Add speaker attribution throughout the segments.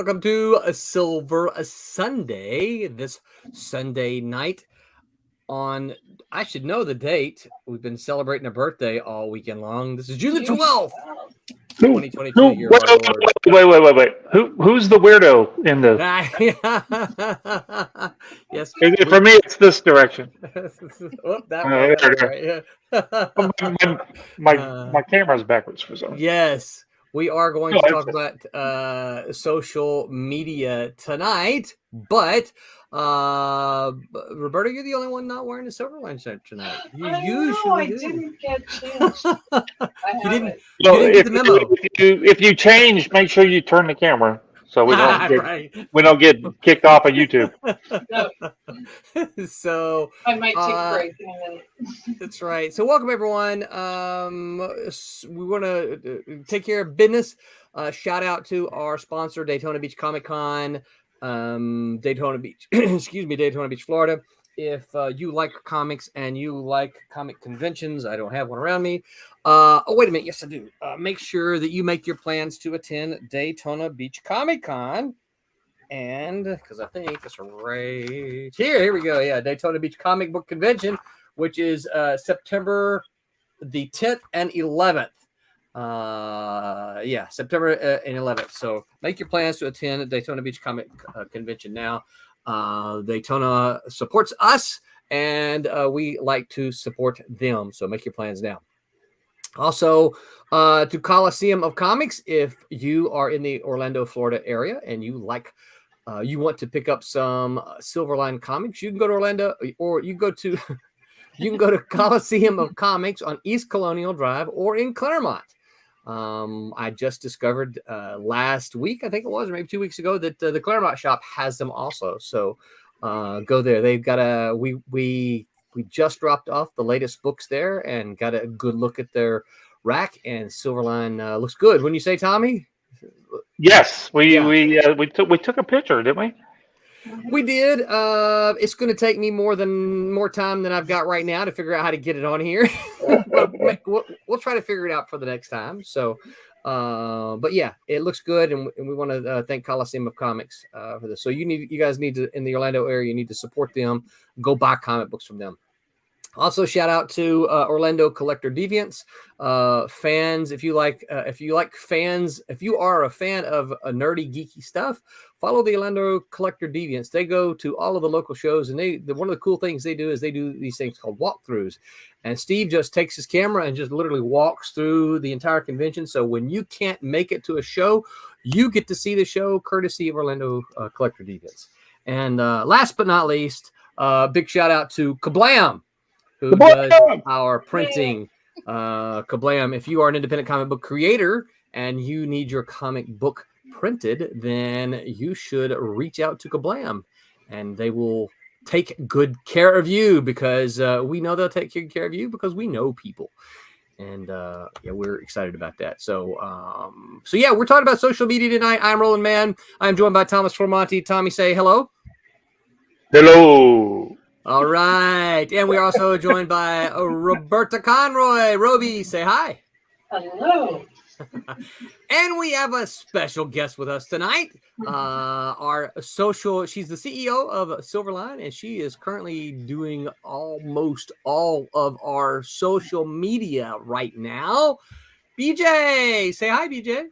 Speaker 1: welcome to a Silver Sunday. This Sunday night on, I should know the date. We've been celebrating a birthday all weekend long. This is June the 12th, 2022.
Speaker 2: Wait. Who's the weirdo in the?
Speaker 1: Yes.
Speaker 2: For me, it's this direction.
Speaker 1: That way.
Speaker 2: Right. My camera's backwards for some reason.
Speaker 1: Yes. We are going to talk about social media tonight, but Roberta, you're the only one not wearing a Silverline shirt tonight.
Speaker 3: I didn't get changed.
Speaker 1: You didn't get the memo.
Speaker 2: If you change, make sure you turn the camera so we don't get kicked off of YouTube.
Speaker 3: No.
Speaker 1: So
Speaker 3: I might take a break in a minute.
Speaker 1: That's right. So welcome everyone. We want to take care of business. Shout out to our sponsor, Daytona Beach Comic Con, Daytona Beach, Daytona Beach, Florida. If you like comics and you like comic conventions, I don't have one around me. Oh, wait a minute. Yes, I do. Make sure that you make your plans to attend Daytona Beach Comic Con. And because I think it's right here we go. Yeah, Daytona Beach Comic Book Convention, which is September the 10th and 11th. September and 11th. So make your plans to attend Daytona Beach Comic Convention now. Daytona supports us, and we like to support them. So make your plans now. Also, to Coliseum of Comics, if you are in the Orlando, Florida area and you like you want to pick up some Silverline comics, you can go to Orlando, or you can go to Coliseum of Comics on East Colonial Drive or in Claremont. I just discovered last week, I think it was, or maybe 2 weeks ago, that the Claremont shop has them also. So go there. They've got we just dropped off the latest books there and got a good look at their rack, and Silverline looks good. Wouldn't you say, Tommy?
Speaker 2: Yes, we took a picture, didn't we?
Speaker 1: We did. It's going to take me more time than I've got right now to figure out how to get it on here. We'll try to figure it out for the next time. So, but yeah, it looks good, and we want to thank Coliseum of Comics for this. So you guys need to, in the Orlando area, you need to support them. Go buy comic books from them. Also, shout out to Orlando Collector Deviants fans. If you are a fan of nerdy, geeky stuff, follow the Orlando Collector Deviants. They go to all of the local shows, and one of the cool things they do is they do these things called walkthroughs. And Steve just takes his camera and just literally walks through the entire convention. So when you can't make it to a show, you get to see the show courtesy of Orlando Collector Deviants. And last but not least, big shout out to Kablam, who does our printing. Kablam, if you are an independent comic book creator and you need your comic book printed, then you should reach out to Kablam, and they will take good care of you, because we know they'll take good care of you because we know people. And we're excited about that. So we're talking about social media tonight. I'm Roland Mann. I'm joined by Thomas Formonti. Tommy, say hello.
Speaker 2: Hello.
Speaker 1: All right. And we're also joined by Roberta Conroy. Roby, say hi.
Speaker 3: Hello.
Speaker 1: And we have a special guest with us tonight. She's the CEO of Silverline, and she is currently doing almost all of our social media right now. BJ, say hi, BJ.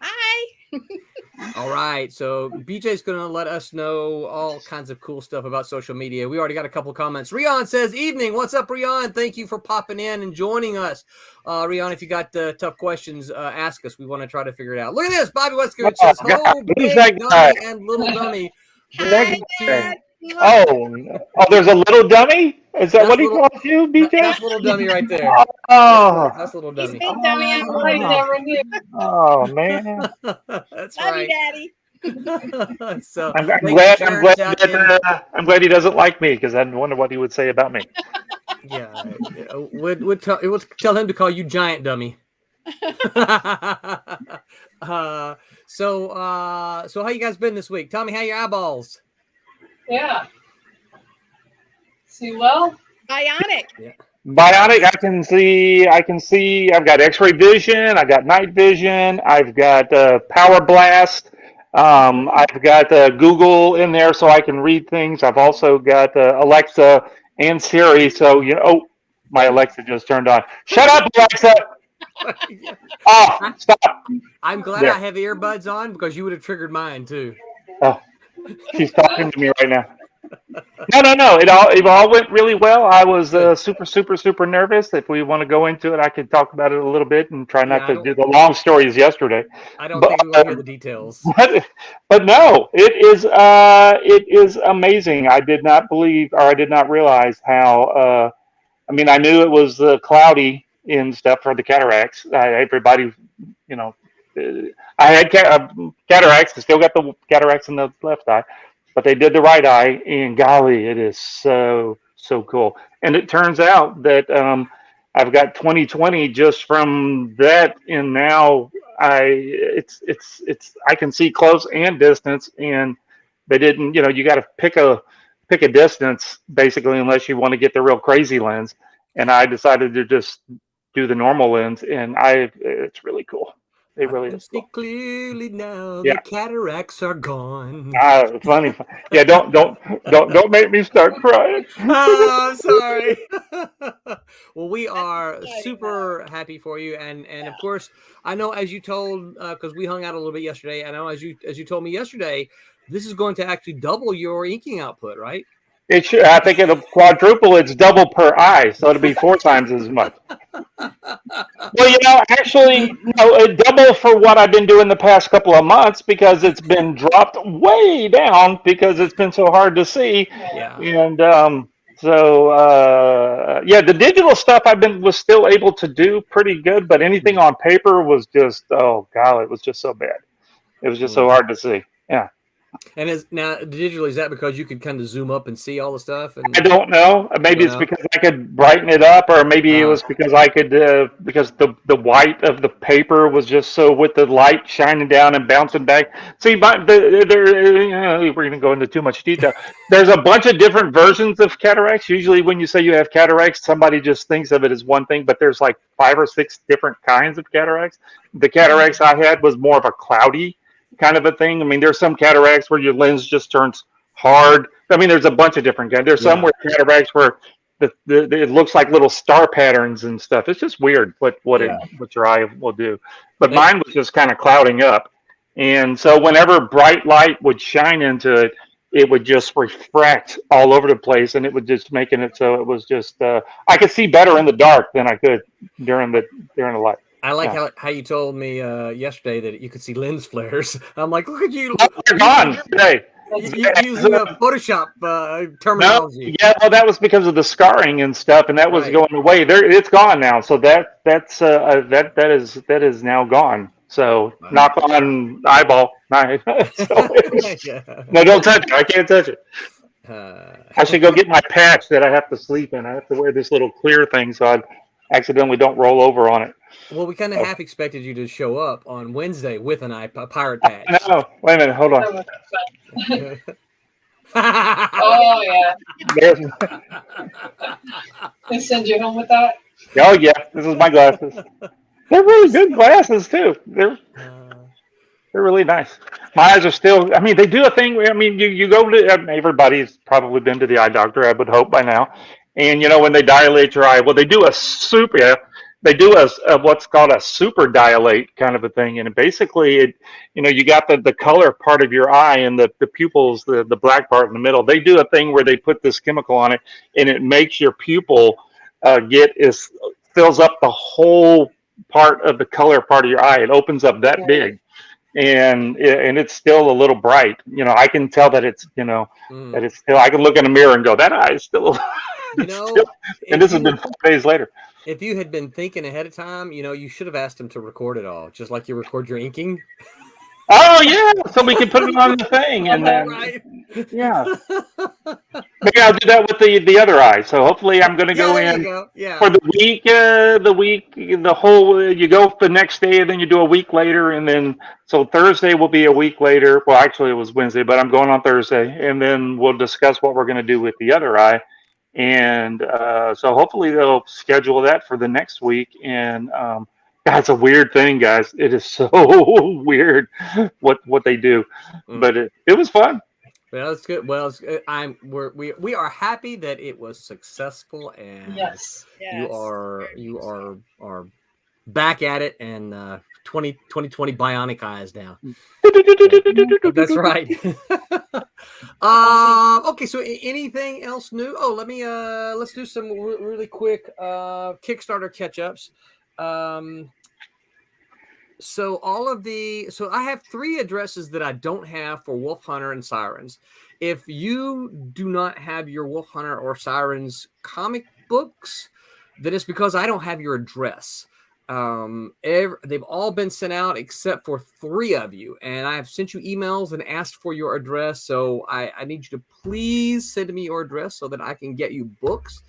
Speaker 4: Hi.
Speaker 1: All right, so BJ's going to let us know all kinds of cool stuff about social media. We already got a couple of comments. Rion says, evening. What's up, Rion? Thank you for popping in and joining us. Rion, if you got tough questions, ask us. We want to try to figure it out. Look at this. Bobby Westgate says, hello, big dummy and little dummy.
Speaker 2: There's a little dummy? Is that what he calls you, BJ?
Speaker 1: That's little dummy right there.
Speaker 2: Oh,
Speaker 1: that's little dummy.
Speaker 4: Big dummy.
Speaker 3: I never knew.
Speaker 2: Oh, man.
Speaker 1: That's
Speaker 4: Love
Speaker 1: right.
Speaker 4: you, Daddy.
Speaker 1: So
Speaker 2: I'm glad he doesn't like me, because I wonder what he would say about me.
Speaker 1: Yeah, would tell him to call you Giant Dummy. So how you guys been this week? Tommy, how your eyeballs?
Speaker 3: Yeah. See well?
Speaker 4: Bionic.
Speaker 1: Yeah.
Speaker 2: Bionic, I can see. I've got X-ray vision. I've got night vision. I've got power blast. I've got Google in there so I can read things. I've also got Alexa and Siri. So, my Alexa just turned on. Shut up, Alexa! Off! Stop!
Speaker 1: I'm glad
Speaker 2: There.
Speaker 1: I have earbuds on because you would have triggered mine too.
Speaker 2: Oh, she's talking to me right now. No. It all went really well. I was super nervous. If we want to go into it, I could talk about it a little bit and try not to do the long stories yesterday.
Speaker 1: I don't
Speaker 2: But,
Speaker 1: think we want to hear the details.
Speaker 2: but no, it is amazing. I did not believe, or I did not realize how. I mean, I knew it was cloudy and stuff for the cataracts. Everybody, you know, I had cataracts. I still got the cataracts in the left eye, but they did the right eye, and golly, it is so cool. And it turns out that I've got 20/20 just from that, and now it's I can see close and distance, and they didn't. You got to pick a distance basically, unless you want to get the real crazy lens. And I decided to just do the normal lens, and it's really cool. It really is
Speaker 1: see
Speaker 2: cool.
Speaker 1: clearly now.
Speaker 2: Yeah.
Speaker 1: The cataracts are gone.
Speaker 2: Funny. Yeah, don't make me start crying.
Speaker 1: Oh, I'm sorry. Well, we are super happy for you, and of course, I know as you told, because we hung out a little bit yesterday. I know as you told me yesterday, this is going to actually double your inking output, right?
Speaker 2: It should. I think it'll quadruple. It's double per eye, so it'll be 4 times as much. Well, actually, no, it double for what I've been doing the past couple of months because it's been dropped way down because it's been so hard to see.
Speaker 1: Yeah.
Speaker 2: And the digital stuff was still able to do pretty good, but anything on paper was just, oh god, it was just so bad. It was just so hard to see. Yeah.
Speaker 1: And now digitally, is that because you could kind of zoom up and see all the stuff? And
Speaker 2: I don't know. Maybe it's because I could brighten it up, or maybe it was because I could because the white of the paper was just so with the light shining down and bouncing back. See, we're going to go into too much detail. There's a bunch of different versions of cataracts. Usually, when you say you have cataracts, somebody just thinks of it as one thing, but there's like 5 or 6 different kinds of cataracts. The cataracts I had was more of a cloudy kind of a thing. I mean, there's some cataracts where your lens just turns hard. I mean, there's a bunch of different kinds. There's some where cataracts where it looks like little star patterns and stuff. It's just weird what your eye will do. But mine was just kind of clouding up, and so whenever bright light would shine into it, it would just refract all over the place, and it would just making it so it was just I could see better in the dark than I could during the light.
Speaker 1: I like how you told me yesterday that you could see lens flares. I'm like, look at you.
Speaker 2: They're gone today.
Speaker 1: Using a Photoshop terminology.
Speaker 2: No, yeah, well, that was because of the scarring and stuff, and that was going away. It's gone now, so that is now gone. So knock on eyeball. No, don't touch it. I can't touch it. I should go get my patch that I have to sleep in. I have to wear this little clear thing so I accidentally don't roll over on it.
Speaker 1: Well, we kind of half expected you to show up on Wednesday with a pirate patch.
Speaker 2: No, wait a minute, hold on.
Speaker 3: Oh yeah. They send you home with that?
Speaker 2: Oh yeah, this is my glasses. They're really good glasses too. They're really nice. My eyes are still. I mean, they do a thing where you go to everybody's probably been to the eye doctor. I would hope by now. And when they dilate your eye, well, they do a what's called a super dilate kind of a thing, and basically you got the color part of your eye and the pupils, the black part in the middle. They do a thing where they put this chemical on it, and it makes your pupil fills up the whole part of the color part of your eye. It opens up that big, and it's still a little bright. I can tell that it's that it's still. I can look in the mirror and go, that eye is still. And this has been 4 days later.
Speaker 1: If you had been thinking ahead of time, you should have asked him to record it all, just like you record your inking.
Speaker 2: Oh yeah, so we can put it on the thing, and then yeah, maybe I'll do that with the other eye. So hopefully, I'm going to go in for the week. The whole you go the next day, and then you do a week later, and then so Thursday will be a week later. Well, actually, it was Wednesday, but I'm going on Thursday, and then we'll discuss what we're going to do with the other eye. And so hopefully they'll schedule that for the next week, and That's a weird thing, guys. It is so weird what they do, but it was fun.
Speaker 1: Well, it's good. Well, we are happy that it was successful, and
Speaker 3: Yes.
Speaker 1: you
Speaker 4: Yes.
Speaker 1: are back at it, and 2020 bionic eyes now. That's right. Okay, so anything else new? Oh, let's do some really quick Kickstarter catch-ups. So I have 3 addresses that I don't have for Wolf Hunter and Sirens. If you do not have your Wolf Hunter or Sirens comic books, then it's because I don't have your address. They've all been sent out except for 3 of you, and I have sent you emails and asked for your address. So I need you to please send me your address so that I can get you books.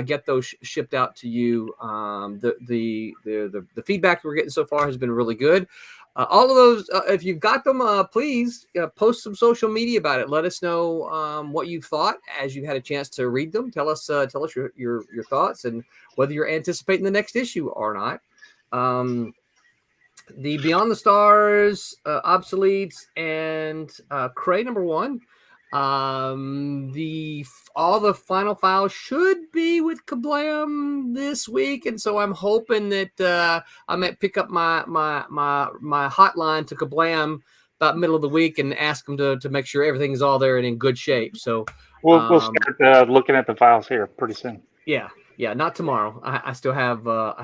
Speaker 1: Get those shipped out to you. The feedback we're getting so far has been really good. All of those, if you've got them, please post some social media about it. Let us know what you thought as you had a chance to read them. Tell us your thoughts and whether you're anticipating the next issue or not. The Beyond the Stars, Obsoletes, and Cray #1. All the final files should be with Kablam this week, and so I'm hoping that I might pick up my hotline to Kablam about middle of the week and ask them to make sure everything is all there and in good shape. So
Speaker 2: We'll start looking at the files here pretty soon.
Speaker 1: Yeah, not tomorrow. I still have the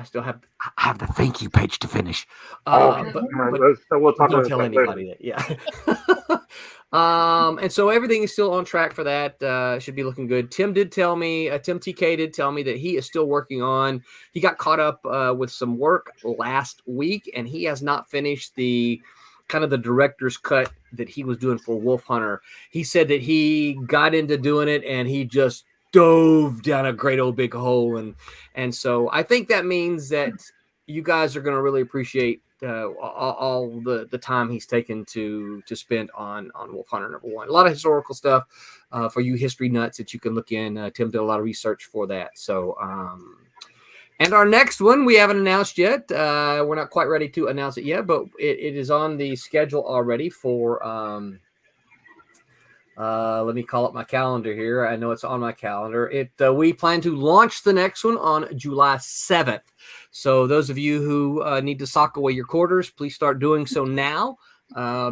Speaker 1: thank you page to finish.
Speaker 2: But we'll talk
Speaker 1: don't
Speaker 2: about
Speaker 1: tell
Speaker 2: that
Speaker 1: anybody
Speaker 2: later.
Speaker 1: that. Yeah. And so everything is still on track for that. Should be looking good. Tim TK did tell me that he is still working on. He got caught up with some work last week, and he has not finished the kind of the director's cut that he was doing for Wolf Hunter. He said that he got into doing it, and he just dove down a great old big hole, and so I think that means that you guys are going to really appreciate all the time he's taken to spend on Wolf Hunter #1. A lot of historical stuff for you history nuts that you can look in. Tim did a lot of research for that. So and our next one we haven't announced yet. We're not quite ready to announce it yet, but it is on the schedule already for let me call up my calendar here. I know it's on my calendar. We plan to launch the next one on July 7th. So those of you who need to sock away your quarters, please start doing so now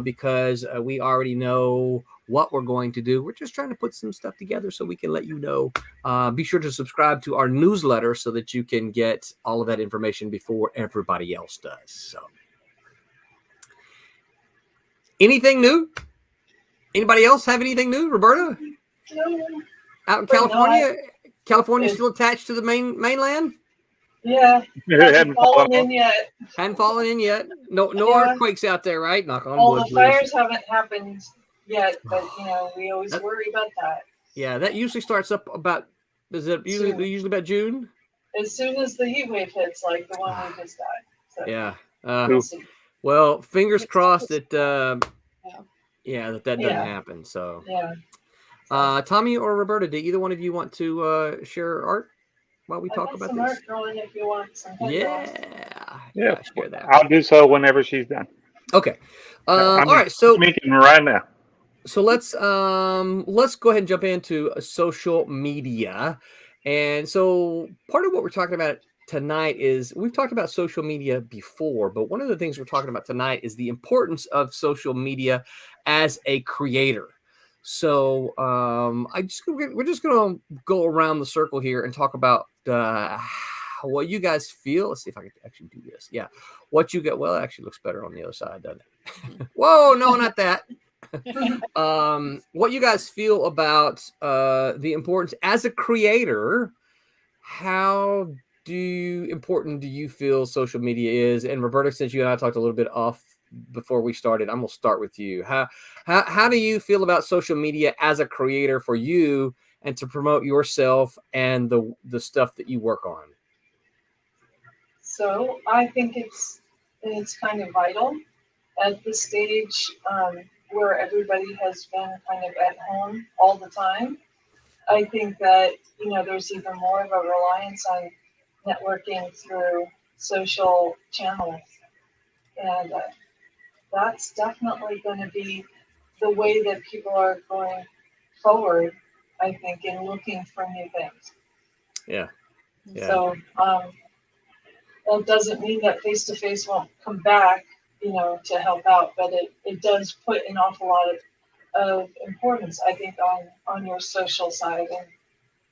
Speaker 1: because we already know what we're going to do. We're just trying to put some stuff together so we can let you know. Be sure to subscribe to our newsletter so that you can get all of that information before everybody else does. So, anything new? Anybody else have anything new, Roberta?
Speaker 3: No.
Speaker 1: Out in California? California still attached to the mainland?
Speaker 3: Yeah. Hasn't fallen in yet.
Speaker 1: Hadn't fallen in yet. No earthquakes out there, right? Knock on wood.
Speaker 3: The fires haven't happened yet, but we always worry about that.
Speaker 1: Yeah, that usually starts up about. Is it usually about June?
Speaker 3: As soon as the heat wave hits, like the one we just got. So
Speaker 1: yeah. Well, fingers crossed that. That doesn't happen. So.
Speaker 3: Yeah.
Speaker 1: Tommy or Roberta, do either one of you want to share art while we talk about
Speaker 3: some
Speaker 1: this?
Speaker 3: Art going if you want some
Speaker 2: yeah,
Speaker 1: share that.
Speaker 2: I'll do so whenever she's done.
Speaker 1: Okay. All right. So
Speaker 2: making right now.
Speaker 1: So let's go ahead and jump into social media. And so part of what we're talking about tonight is we've talked about social media before, but one of the things we're talking about tonight is the importance of social media as a creator. So we're just going to go around the circle here and talk about what you guys feel. Let's see if I can actually do this. Yeah. What you get. Well, it actually looks better on the other side, doesn't it? Whoa, no, not that. What you guys feel about the importance as a creator. How important do you feel social media is? And Roberta, since you and I talked a little bit off before we started, I'm gonna start with you. How do you feel about social media as a creator for you and to promote yourself and the stuff that you work on?
Speaker 3: So I think it's kind of vital at this stage where everybody has been kind of at home all the time. I think that there's even more of a reliance on networking through social channels. And that's definitely going to be the way that people are going forward, I think, in looking for new things.
Speaker 1: Yeah. Yeah.
Speaker 3: So that doesn't mean that face-to-face won't come back, to help out, but it does put an awful lot of importance, I think, on your social side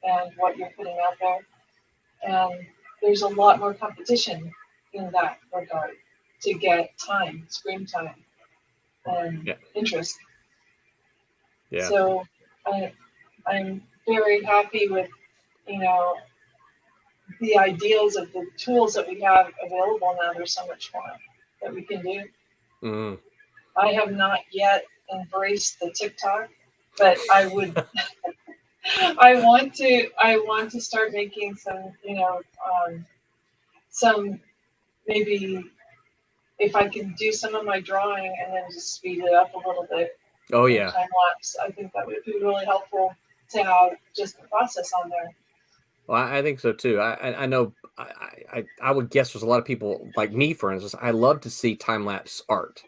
Speaker 3: and what you're putting out there. And there's a lot more competition in that regard to get time, screen time, and interest.
Speaker 1: Yeah.
Speaker 3: So I'm very happy with, the ideas of the tools that we have available now. There's so much more that we can do.
Speaker 1: Mm.
Speaker 3: I have not yet embraced the TikTok, but I would. I want to start making some, some, maybe if I can do some of my drawing and then just speed it up a little bit.
Speaker 1: Oh yeah.
Speaker 3: Time lapse. I think that would be really helpful to have just the process on there.
Speaker 1: Well, I think so too. I know. I would guess there's a lot of people like me, for instance. I love to see time lapse art.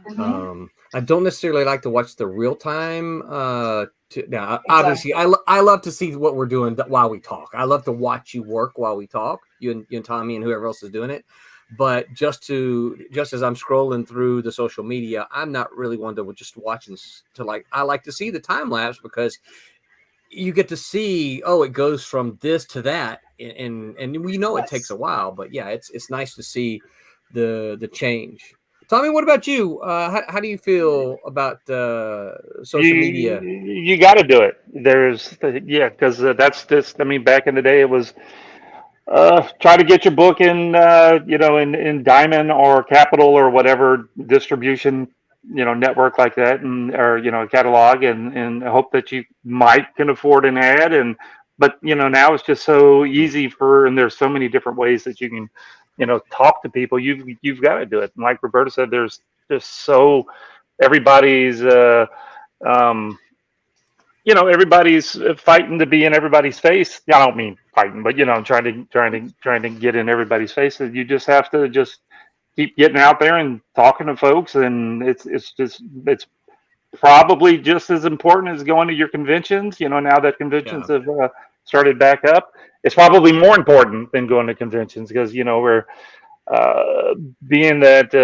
Speaker 3: Mm-hmm.
Speaker 1: I don't necessarily like to watch the real time. Now,
Speaker 3: Exactly.
Speaker 1: obviously, I love to see what we're doing while we talk. I love to watch you work while we talk. You and Tommy and whoever else is doing it. But just as I'm scrolling through the social media, I'm not really one to just watching I like to see the time lapse because you get to see, it goes from this to that, and we know it takes a while, but yeah, it's nice to see the change. Tommy, what about you? How do you feel about social media?
Speaker 2: You got to do it. Because that's this. I mean, back in the day, it was try to get your book in in Diamond or Capital or whatever distribution network like that, and or catalog, and hope that you might can afford an ad. And but now it's just so easy and there's so many different ways that you can talk to people. You've got to do it. And like Roberta said, there's just so everybody's everybody's fighting to be in everybody's face. Yeah, I don't mean fighting, but trying to get in everybody's faces. You just have to just keep getting out there and talking to folks, and it's probably just as important as going to your conventions. Now that conventions have started back up, it's probably more important than going to conventions because we're being that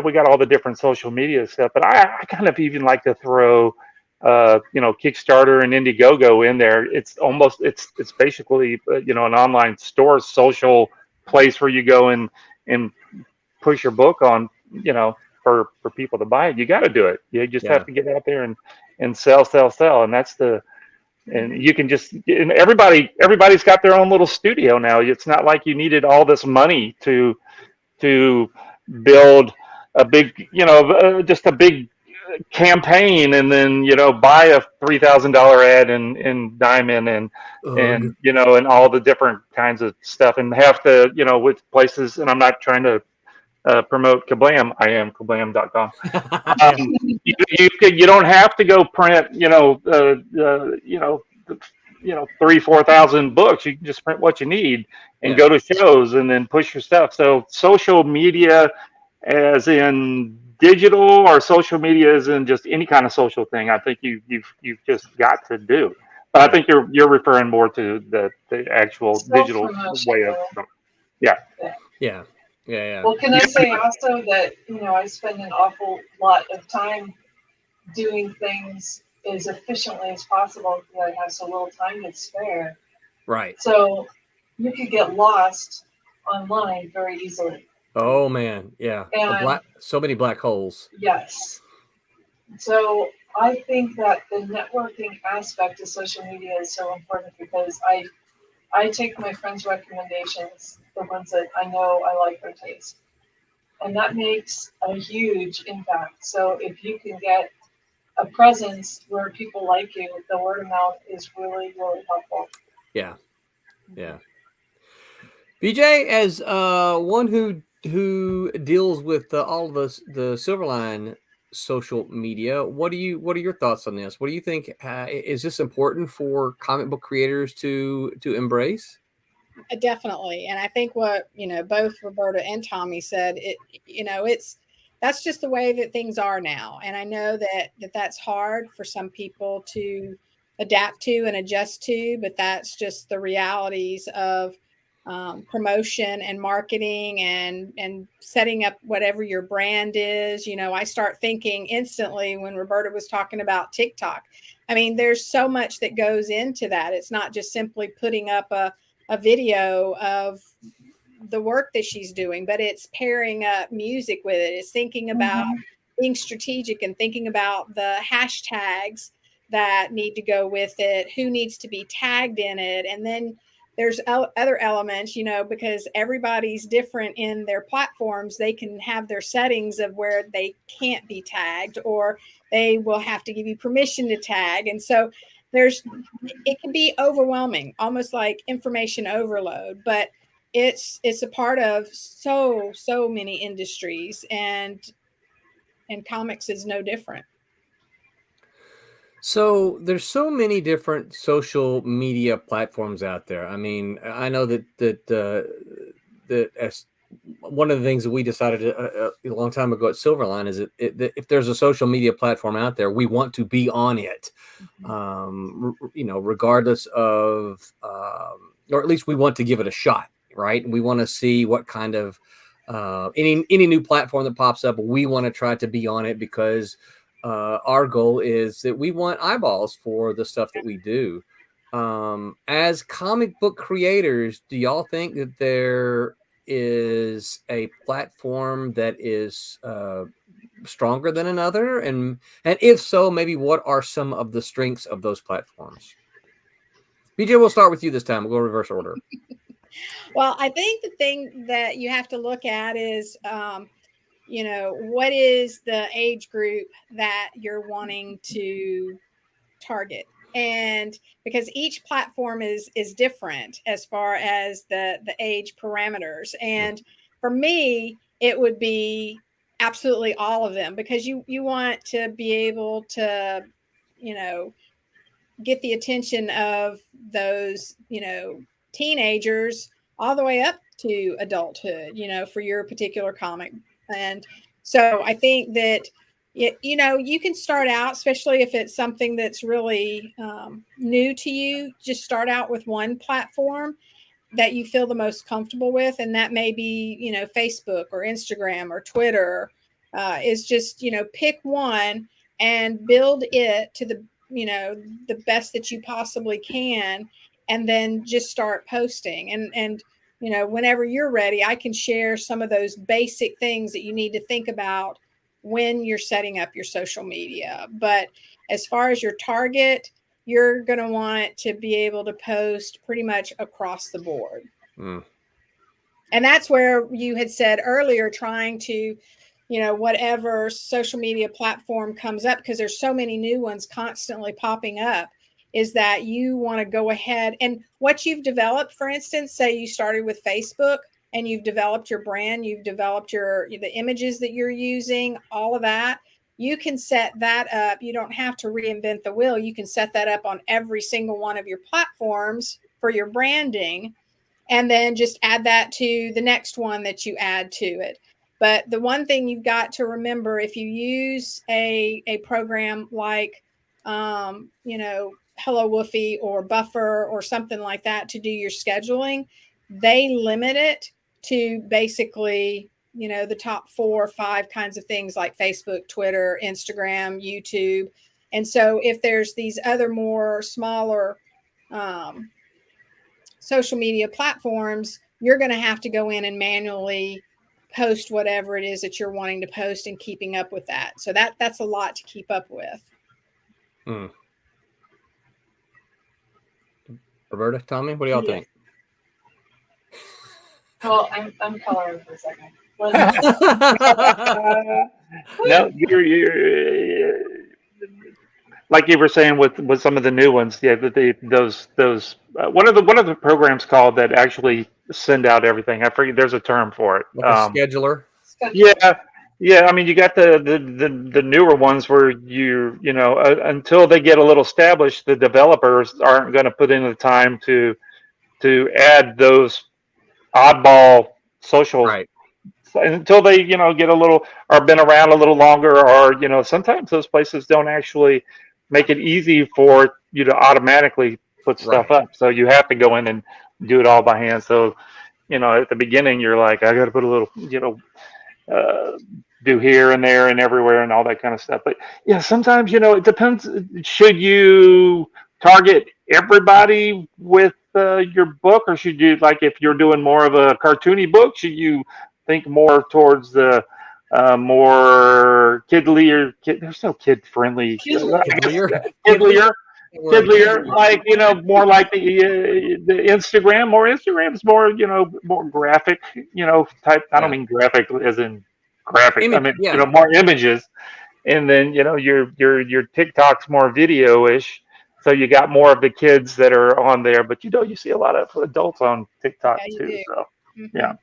Speaker 2: we got all the different social media stuff, but I kind of even like to throw Kickstarter and Indiegogo in there. It's basically an online store, social place where you go and push your book on for people to buy it. You got to do it. You just have to get out there and sell, and that's and you can and everybody's got their own little studio now. It's not like you needed all this money to build a big just a big campaign and then buy a $3,000 ad in Diamond and and all the different kinds of stuff and have to with places. And I'm not trying to promote Kablam. I am Kablam.com. You don't have to go print 3,000-4,000 books. You can just print what you need and go to shows and then push your stuff. So social media, as in digital, or social media as in just any kind of social thing, I think you've just got to do. But I think you're referring more to the actual digital way of
Speaker 1: yeah.
Speaker 3: Well, can I say also that I spend an awful lot of time doing things as efficiently as possible because I have so little time to spare.
Speaker 1: Right.
Speaker 3: So you could get lost online very easily.
Speaker 1: Oh man, yeah.
Speaker 3: And
Speaker 1: so many black holes.
Speaker 3: Yes. So I think that the networking aspect of social media is so important because I take my friends' recommendations, the ones that I know I like their taste. And that makes a huge impact. So if you can get a presence where people like you, the word of mouth is really, really helpful.
Speaker 1: Yeah. BJ, as one who deals with all of the Silverline social media, what are your thoughts on this? What do you think? Is this important for comic book creators to embrace?
Speaker 4: Definitely. And I think what, both Roberta and Tommy said, that's just the way that things are now. And I know that's hard for some people to adapt to and adjust to, but that's just the realities of promotion and marketing and setting up whatever your brand is. I start thinking instantly when Roberta was talking about TikTok. I mean, there's so much that goes into that. It's not just simply putting up a video of the work that she's doing, but it's pairing up music with it. It's thinking about being strategic and thinking about the hashtags that need to go with it, who needs to be tagged in it. And then there's other elements, because everybody's different in their platforms. They can have their settings of where they can't be tagged, or they will have to give you permission to tag. And so it can be overwhelming, almost like information overload, but it's a part of so many industries, and comics is no different.
Speaker 1: So there's so many different social media platforms out there. I mean, I know that as one of the things that we decided a long time ago at Silverline is that if there's a social media platform out there, we want to be on it, regardless of, or at least we want to give it a shot, right? We want to see what kind of any new platform that pops up. We want to try to be on it because our goal is that we want eyeballs for the stuff that we do. As comic book creators, do y'all think that there is a platform that is stronger than another? And if so, maybe what are some of the strengths of those platforms? BJ, we'll start with you this time. We'll go reverse order.
Speaker 4: Well, I think the thing that you have to look at is, what is the age group that you're wanting to target? And because each platform is different as far as the age parameters. And for me, it would be absolutely all of them, because you want to be able to, get the attention of those, teenagers all the way up to adulthood, for your particular comic. And so I think that you can start out, especially if it's something that's really new to you, just start out with one platform that you feel the most comfortable with. And that may be, Facebook or Instagram or Twitter, is just, pick one and build it to the best that you possibly can. And then just start posting. And whenever you're ready, I can share some of those basic things that you need to think about when you're setting up your social media. But as far as your target, you're going to want to be able to post pretty much across the board. And that's where you had said earlier, trying to, whatever social media platform comes up, because there's so many new ones constantly popping up, is that you want to go ahead and what you've developed, for instance, say you started with Facebook and you've developed your brand, you've developed the images that you're using, all of that. You can set that up. You don't have to reinvent the wheel. You can set that up on every single one of your platforms for your branding, and then just add that to the next one that you add to it. But the one thing you've got to remember, if you use a program like, Hello Woofy or Buffer or something like that to do your scheduling, they limit it to basically, the top 4 or 5 kinds of things like Facebook, Twitter, Instagram, YouTube. And so if there's these other more smaller social media platforms, you're going to have to go in and manually post whatever it is that you're wanting to post and keeping up with that. So that's a lot to keep up with.
Speaker 1: Roberta, Tommy, what do y'all think?
Speaker 3: Well, I'm coloring for a second.
Speaker 2: No, you're like you were saying with some of the new ones. Yeah, those what are the programs called that actually send out everything? I forget. There's a term for it.
Speaker 1: Like a scheduler.
Speaker 2: Yeah. I mean, you got the newer ones where until they get a little established, the developers aren't going to put in the time to to add those oddball social
Speaker 1: Right.
Speaker 2: until they, get a little or been around a little longer, or sometimes those places don't actually make it easy for you to automatically put stuff
Speaker 1: Right.
Speaker 2: up. So you have to go in and do it all by hand. So, at the beginning you're like, I got to put a little, do here and there and everywhere and all that kind of stuff. But yeah, sometimes, it depends. Should you target everybody with your book, or should you, like, if you're doing more of a cartoony book, should you think more towards the more kidlier? There's no kid friendly.
Speaker 1: Kidlier.
Speaker 2: Kidlier.
Speaker 1: Kidlier.
Speaker 2: Like, more like the Instagram. More Instagram's more, more graphic, type. I don't
Speaker 1: Yeah.
Speaker 2: mean graphic as in graphic. I mean,
Speaker 1: Yeah.
Speaker 2: more images, and then your TikTok's more video-ish. So you got more of the kids that are on there, but you see a lot of adults on TikTok
Speaker 4: Yeah, you
Speaker 2: too.
Speaker 4: do.
Speaker 2: So
Speaker 4: Mm-hmm.
Speaker 2: yeah.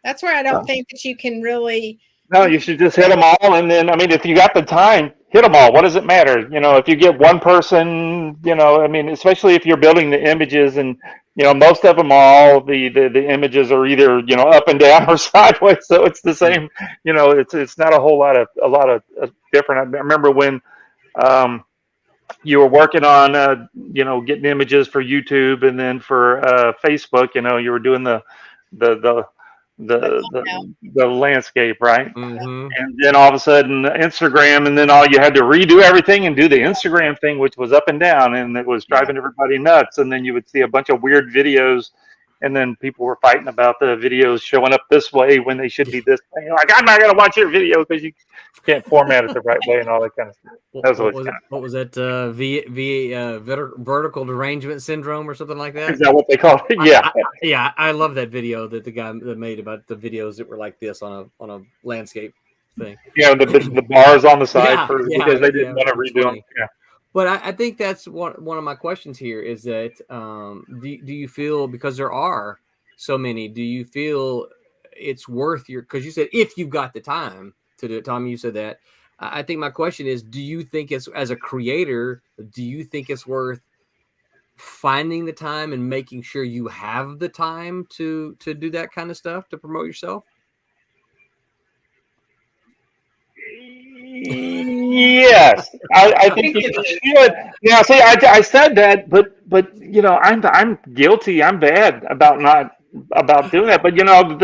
Speaker 4: That's where I don't think that you can really.
Speaker 2: No, you should just hit them all, and then, I mean, if you got the time, hit them all. What does it matter? If you get one person, I mean, especially if you're building the images, and most of them, all the images are either up and down or sideways, so it's the same. It's not a lot of different. I remember when you were working on getting images for YouTube, and then for Facebook, you were doing the the the landscape, right?
Speaker 1: Mm-hmm.
Speaker 2: And then all of a sudden Instagram, and then all you had to redo everything and do the Instagram thing, which was up and down, and it was driving everybody nuts. And then you would see a bunch of weird videos, and then people were fighting about the videos showing up this way when they should be this way. You're like, I'm not going to watch your video because you can't format it the right way and all that kind of stuff.
Speaker 1: What was that? Vertical derangement syndrome or something like that?
Speaker 2: Is that what they call it? Yeah.
Speaker 1: I love that video that the guy that made about the videos that were like this on a landscape thing.
Speaker 2: Yeah, the bars on the side because they didn't want to redo them. Yeah.
Speaker 1: But I think that's one of my questions here is that do you feel, because there are so many, do you feel it's worth because you said if you've got the time to do it, Tommy, you said that. I think my question is, do you think it's, as a creator, do you think it's worth finding the time and making sure you have the time to do that kind of stuff, to promote yourself?
Speaker 2: Yes, I think you should. Yeah, see, I said that, but I'm guilty. I'm bad about doing that. But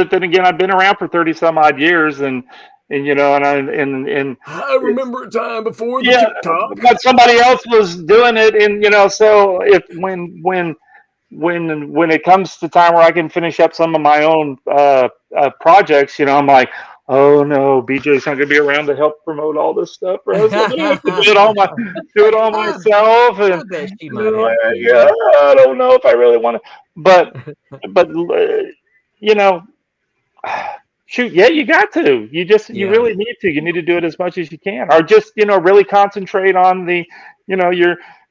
Speaker 2: then again, I've been around for 30 some odd years, and
Speaker 1: I remember a time before the TikTok,
Speaker 2: but somebody else was doing it, and so if when it comes to time where I can finish up some of my own projects, I'm like, oh no, BJ's not gonna be around to help promote all this stuff, bro. So I'm gonna have to do it all myself, and I don't know if I really want to, but shoot, yeah, you got to. You really need to. You need to do it as much as you can, or just really concentrate on the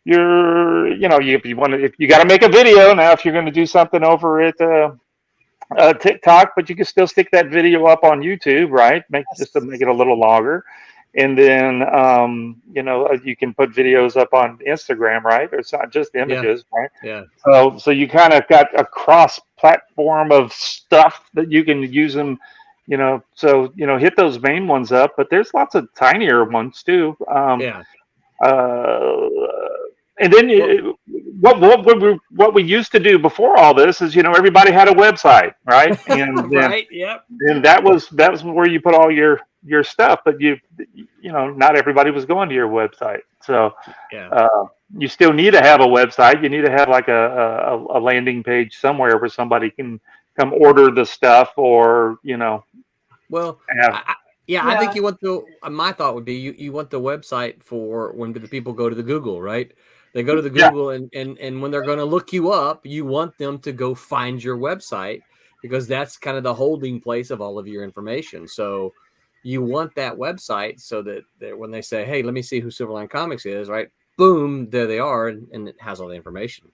Speaker 2: if you got to make a video now, if you're going to do something over at TikTok, but you can still stick that video up on YouTube, right? Just to make it a little longer, and then you can put videos up on Instagram, right? Or it's not just images, right?
Speaker 1: Yeah.
Speaker 2: So you kind of got a cross platform of stuff that you can use them. So hit those main ones up, but there's lots of tinier ones too. And then what we used to do before all this is, everybody had a website, right? And
Speaker 1: right, yep.
Speaker 2: And that was where you put all your stuff, but not everybody was going to your website. So you still need to have a website. You need to have like a landing page somewhere where somebody can come order the stuff, or
Speaker 1: Well, I think you want my thought would be you want the website for when the people go to the Google, right? They go to the Google, and when they're going to look you up, you want them to go find your website, because that's kind of the holding place of all of your information. So you want that website so that when they say, hey, let me see who Silverline Comics is, right? Boom, there they are, and it has all the information.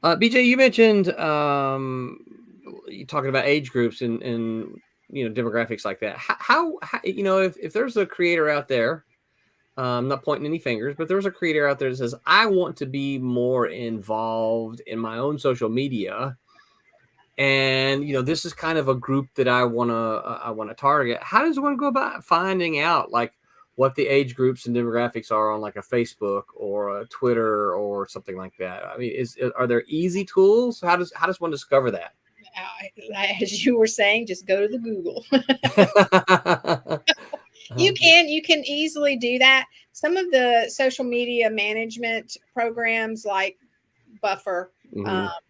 Speaker 1: BJ, you mentioned you talking about age groups and demographics like that. How if there's a creator out there I'm not pointing any fingers, but there's a creator out there that says, I want to be more involved in my own social media. And, this is kind of a group that I want to target. How does one go about finding out like what the age groups and demographics are on like a Facebook or a Twitter or something like that? I mean, are there easy tools? How does one discover that?
Speaker 4: As you were saying, just go to the Google.
Speaker 1: Uh-huh.
Speaker 4: You can easily do that. Some of the social media management programs like Buffer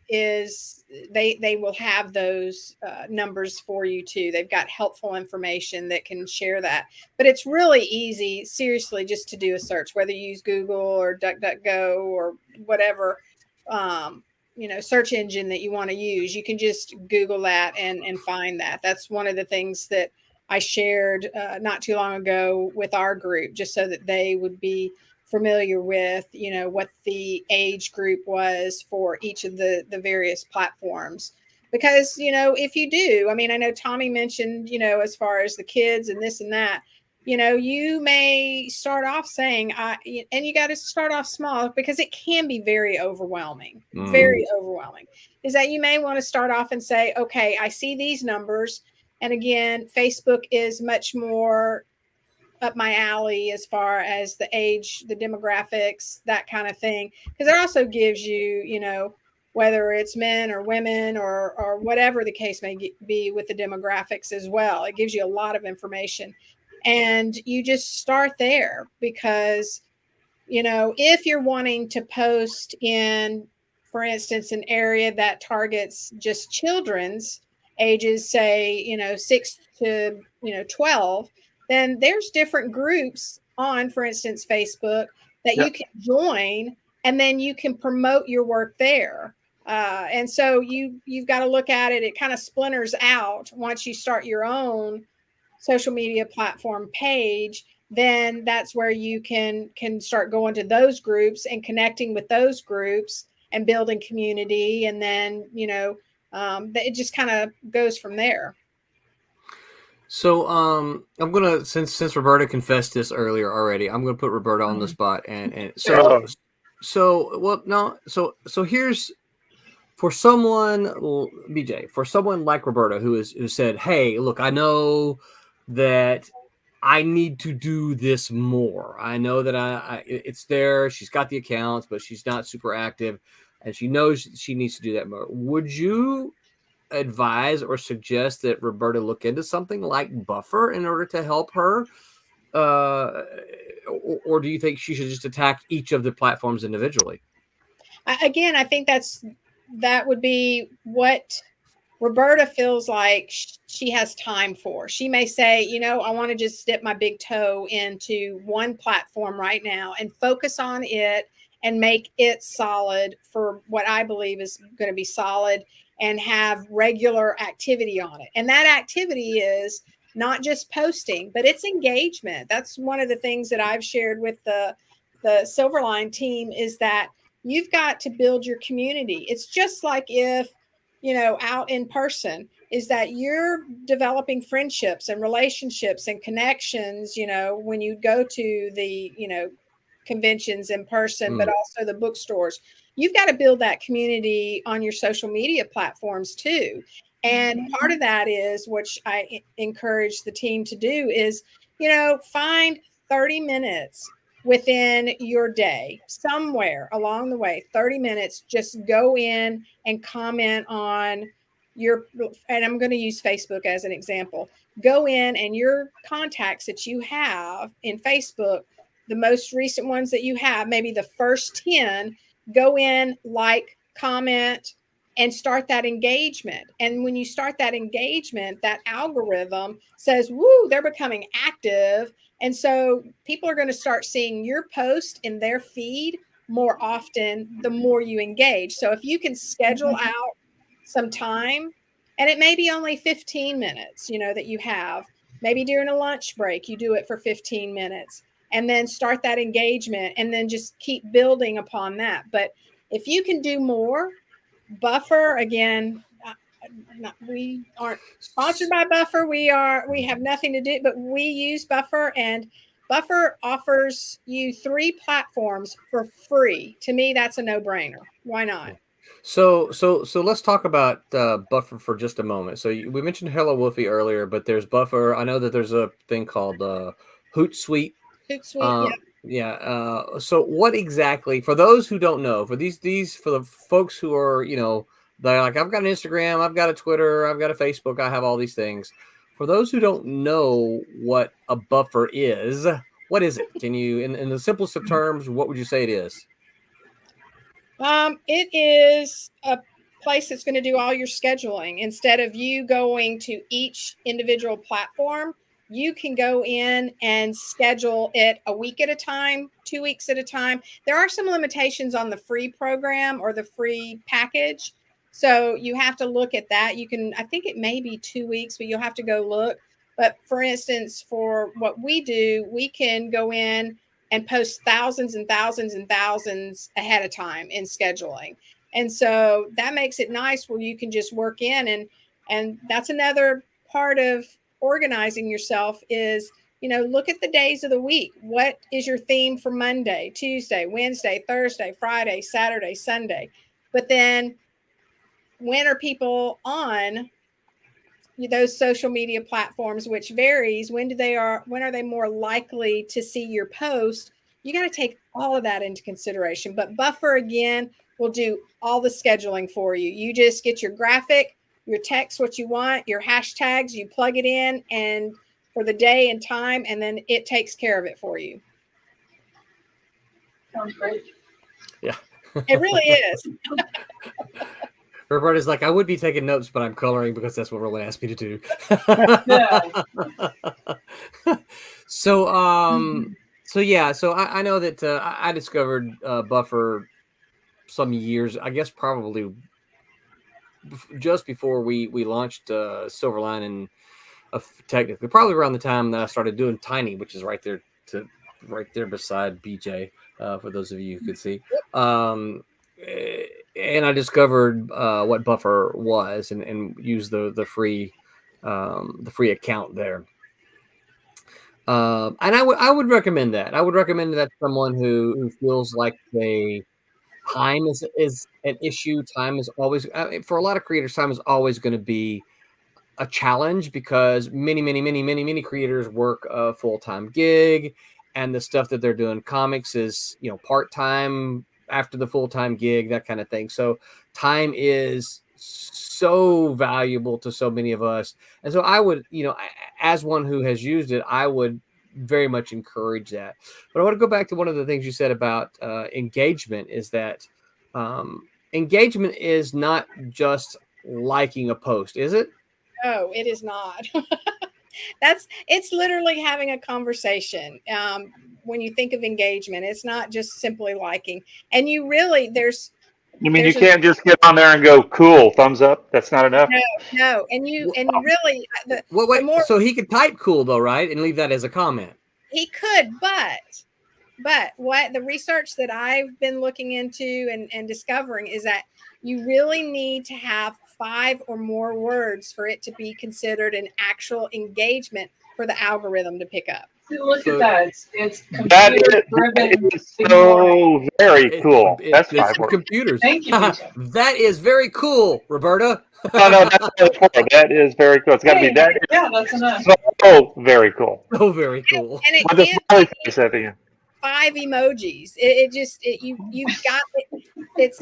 Speaker 4: is they will have those numbers for you too. They've got helpful information that can share that. But it's really easy, seriously, just to do a search, whether you use Google or DuckDuckGo or whatever search engine that you want to use. You can just Google that and find that. That's one of the things that I shared not too long ago with our group, just so that they would be familiar with, what the age group was for each of the various platforms. Because, if you do, I mean, I know Tommy mentioned, as far as the kids and this and that, you may start off saying, and you got to start off small because it can be very overwhelming, very overwhelming, is that you may want to start off and say, okay, I see these numbers. And again, Facebook is much more up my alley as far as the age, the demographics, that kind of thing. Because it also gives you, whether it's men or women or whatever the case may be with the demographics as well. It gives you a lot of information. And you just start there because, if you're wanting to post in, for instance, an area that targets just children's ages, say, 6 to, 12, then there's different groups on, for instance, Facebook that you can join, and then you can promote your work there. And so you've got to look at it. It kind of splinters out once you start your own social media platform page. Then that's where you can start going to those groups and connecting with those groups and building community. And then, it just kind of goes from there.
Speaker 1: So I'm gonna, since Roberta confessed this earlier already, I'm gonna put Roberta on the spot, and so here's, for someone, BJ, for someone like Roberta who said, hey, look, I know that I need to do this more. I know that it's there. She's got the accounts, but she's not super active, and she knows she needs to do that more. Would you advise or suggest that Roberta look into something like Buffer in order to help her? Or do you think she should just attack each of the platforms individually?
Speaker 4: Again, I think that would be what Roberta feels like she has time for. She may say, I want to just dip my big toe into one platform right now and focus on it and make it solid for what I believe is going to be solid, and have regular activity on it. And that activity is not just posting, but it's engagement. That's one of the things that I've shared with the Silverline team, is that you've got to build your community. It's just like if, out in person, is that you're developing friendships and relationships and connections, when you go to the, conventions in person, but also the bookstores. You've got to build that community on your social media platforms too. And part of that is, which I encourage the team to do, is, find 30 minutes within your day, somewhere along the way, 30 minutes, just go in and comment on and I'm going to use Facebook as an example. Go in and your contacts that you have in Facebook, the most recent ones that you have, maybe the first 10, go in, like, comment, and start that engagement. And when you start that engagement, that algorithm says, woo, they're becoming active. And so people are going to start seeing your post in their feed more often the more you engage. So if you can schedule out some time, and it may be only 15 minutes, that you have, maybe during a lunch break, you do it for 15 minutes. And then start that engagement, and then just keep building upon that. But if you can do more, Buffer, again, we aren't sponsored by Buffer. We have nothing to do, but we use Buffer, and Buffer offers you 3 platforms for free. To me, that's a no-brainer. Why not?
Speaker 1: So let's talk about Buffer for just a moment. So we mentioned Hello Woofy earlier, but there's Buffer. I know that there's a thing called Hootsuite.
Speaker 4: Hootsuite,
Speaker 1: yeah. So what exactly, for those who don't know, for for the folks who are, they're like, I've got an Instagram, I've got a Twitter, I've got a Facebook, I have all these things. For those who don't know what a buffer is, what is it? Can you, in the simplest of terms, what would you say it is?
Speaker 4: It is a place that's going to do all your scheduling. Instead of you going to each individual platform, you can go in and schedule it a week at a time, 2 weeks at a time. There are some limitations on the free program or the free package. So you have to look at that. You can, I think it may be 2 weeks, but you'll have to go look. But for instance, for what we do, we can go in and post thousands and thousands and thousands ahead of time in scheduling. And so that makes it nice where you can just work in, and that's another part of organizing yourself is, look at the days of the week. What is your theme for Monday, Tuesday, Wednesday, Thursday, Friday, Saturday, Sunday? But then when are people on those social media platforms, which varies? When are they more likely to see your post? You got to take all of that into consideration. But Buffer, again, will do all the scheduling for you. You just get your graphic, your text, what you want, your hashtags, you plug it in, and for the day and time, and then it takes care of it for you.
Speaker 3: Sounds great.
Speaker 1: Yeah.
Speaker 4: It really is.
Speaker 1: Roberta's like, I would be taking notes, but I'm coloring because that's what Roland asked me to do.
Speaker 3: Yeah.
Speaker 1: So I know that I discovered Buffer some years, I guess probably just before we launched Silverline, and technically probably around the time that I started doing Tiny, which is right there beside BJ, for those of you who could see. And I discovered what Buffer was, and used the free account there. And I would recommend that. I would recommend that to someone who feels like time is an issue. Time is always, for a lot of creators, time is always going to be a challenge, because many creators work a full-time gig, and the stuff that they're doing comics is, part-time after the full-time gig, that kind of thing. So time is so valuable to so many of us. And so I would, as one who has used it, I would very much encourage that. But I want to go back to one of the things you said about engagement, is that engagement is not just liking a post, is it?
Speaker 4: No, it is not. It's literally having a conversation. When you think of engagement, it's not just simply liking. And you really,
Speaker 2: You mean you can't just get on there and go, cool, thumbs up? That's not enough?
Speaker 4: No. And really,
Speaker 1: so he could type cool though, right? And leave that as a comment.
Speaker 4: He could, but what the research that I've been looking into and discovering is that you really need to have 5 or more words for it to be considered an actual engagement for the algorithm to pick up.
Speaker 3: Look at that. It's
Speaker 2: that is so very cool. That's
Speaker 1: it's computers.
Speaker 3: Thank you, BJ.
Speaker 1: That is very cool, Roberta.
Speaker 2: No, that is very cool. It's got to be that.
Speaker 3: Yeah, that's enough.
Speaker 2: So very cool.
Speaker 1: So very cool.
Speaker 4: And it
Speaker 2: With
Speaker 4: can't
Speaker 2: the smiley face
Speaker 4: 5 emojis. You've got it's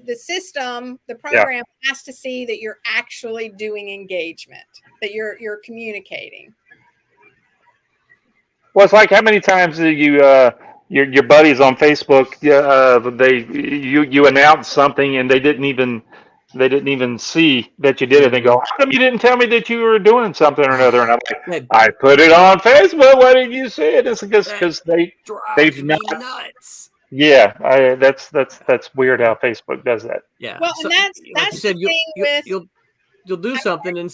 Speaker 4: the system, the program has to see that you're actually doing engagement, that you're communicating.
Speaker 2: Well, it's like, how many times do you your buddies on Facebook, you announce something and they didn't even see that you did it. They go, how come you didn't tell me that you were doing something or another? And I'm like, I put it on Facebook. Why didn't you see it? It's because they've not nuts. Yeah, that's weird how Facebook does that.
Speaker 1: Yeah.
Speaker 4: Well, and that's the thing
Speaker 1: you'll do something and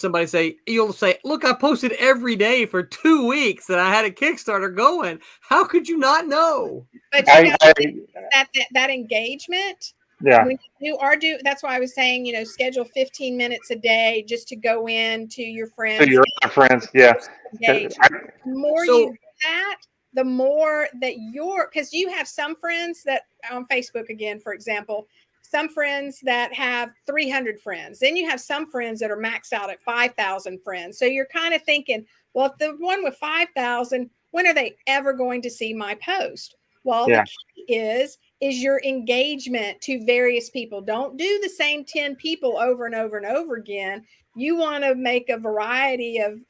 Speaker 1: you'll say, look, I posted every day for 2 weeks and I had a Kickstarter going. How could you not know?
Speaker 4: But that engagement.
Speaker 2: Yeah.
Speaker 4: When you that's why I was saying, schedule 15 minutes a day just to go in to your friends.
Speaker 2: To your friends, yeah.
Speaker 4: Engage. The more you do that, the more that because you have some friends that on Facebook, again, for example, some friends that have 300 friends. Then you have some friends that are maxed out at 5,000 friends. So you're kind of thinking, well, if the one with 5,000, when are they ever going to see my post? Well, the key is your engagement to various people. Don't do the same 10 people over and over and over again. You want to make a variety of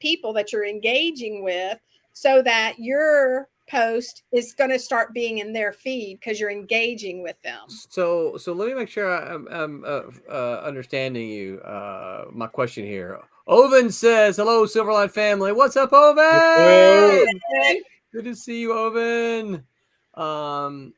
Speaker 4: people that you're engaging with so that your post is going to start being in their feed because you're engaging with them.
Speaker 1: So let me make sure I'm understanding you. My question here. Oven says, "Hello, Silverline family. What's up, Oven? Good to see you, Oven. Oven,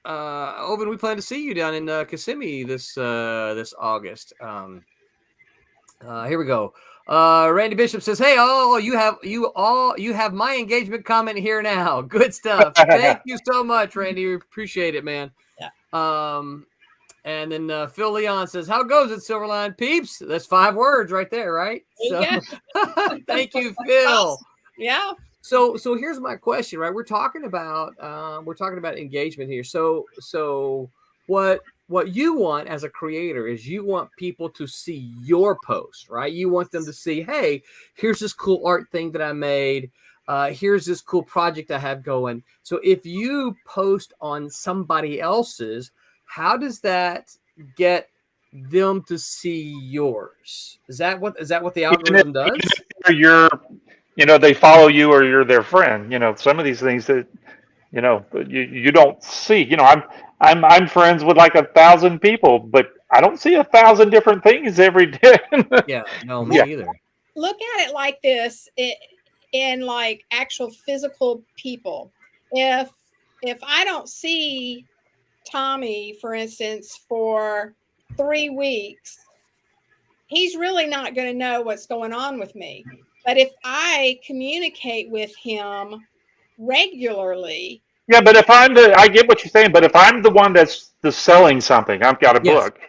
Speaker 1: we plan to see you down in Kissimmee this August. Here we go. Randy Bishop says, "Hey, you have my engagement comment here now. Good stuff. Thank you so much, Randy. We appreciate it, man."
Speaker 4: Yeah.
Speaker 1: And then Phil Leon says, "How goes it, Silverline peeps?" That's 5 words right there, right? So, thank you, Phil.
Speaker 4: Yeah.
Speaker 1: So here's my question, right? We're talking about engagement here. So what you want as a creator is you want people to see your post, right? You want them to see, hey, here's this cool art thing that I made. Here's this cool project I have going. So if you post on somebody else's, how does that get them to see yours? Is that what the algorithm does?
Speaker 2: They follow you or you're their friend. Some of these things that you don't see. I'm friends with like 1,000 people, but I don't see 1,000 different things every day.
Speaker 1: Yeah, no, me either.
Speaker 4: Look at it like this, in like actual physical people. If I don't see Tommy, for instance, for 3 weeks, he's really not going to know what's going on with me. But if I communicate with him regularly.
Speaker 2: Yeah, but if I get what you're saying, but if I'm the one that's selling something, I've got a book.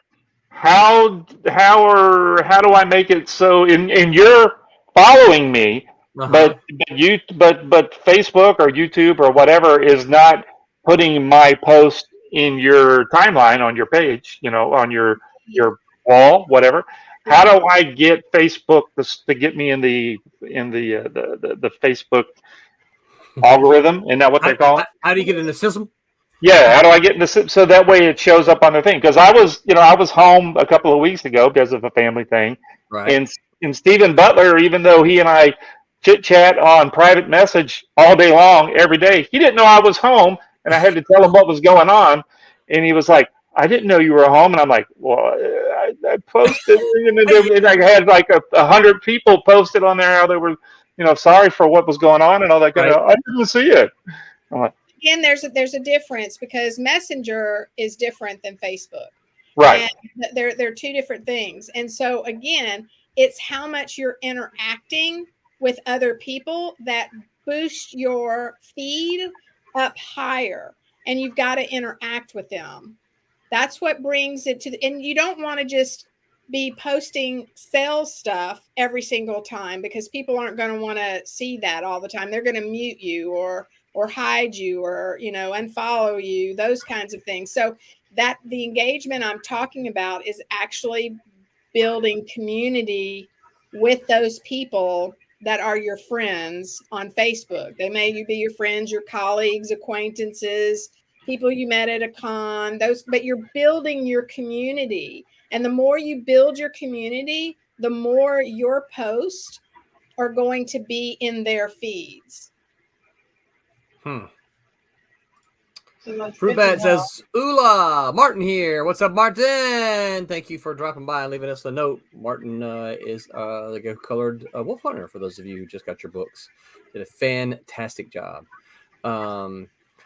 Speaker 2: How do I make it so in you're following me, but Facebook or YouTube or whatever is not putting my post in your timeline on your page, on your wall, whatever. How do I get Facebook to get me in the Facebook algorithm? Isn't that what they call it?
Speaker 1: How do you get in the system?
Speaker 2: Yeah, how do I get in the system so that way it shows up on the thing? Because I was home a couple of weeks ago because of a family thing,
Speaker 1: right?
Speaker 2: And Stephen Butler, even though he and I chit chat on private message all day long every day, he didn't know I was home, and I had to tell him what was going on, and he was like, "I didn't know you were home," and I'm like, "Well, I posted," and I had like 100 people posted on there how they were, sorry for what was going on and all that kind of. I didn't see it. I'm like,
Speaker 4: again, there's a difference because Messenger is different than Facebook.
Speaker 2: Right.
Speaker 4: And they're 2 different things. And so again, it's how much you're interacting with other people that boost your feed up higher, and you've got to interact with them. That's what brings it to and you don't want to just be posting sales stuff every single time because people aren't going to want to see that all the time. They're going to mute you or hide you or, unfollow you, those kinds of things. So that the engagement I'm talking about is actually building community with those people that are your friends on Facebook. They may be your friends, your colleagues, acquaintances, people you met at a con, but you're building your community. And the more you build your community, the more your posts are going to be in their feeds.
Speaker 1: Fruitbat says, "Oola, Martin here. What's up, Martin? Thank you for dropping by and leaving us a note." Martin is the colored wolf hunter. For those of you who just got your books, did a fantastic job.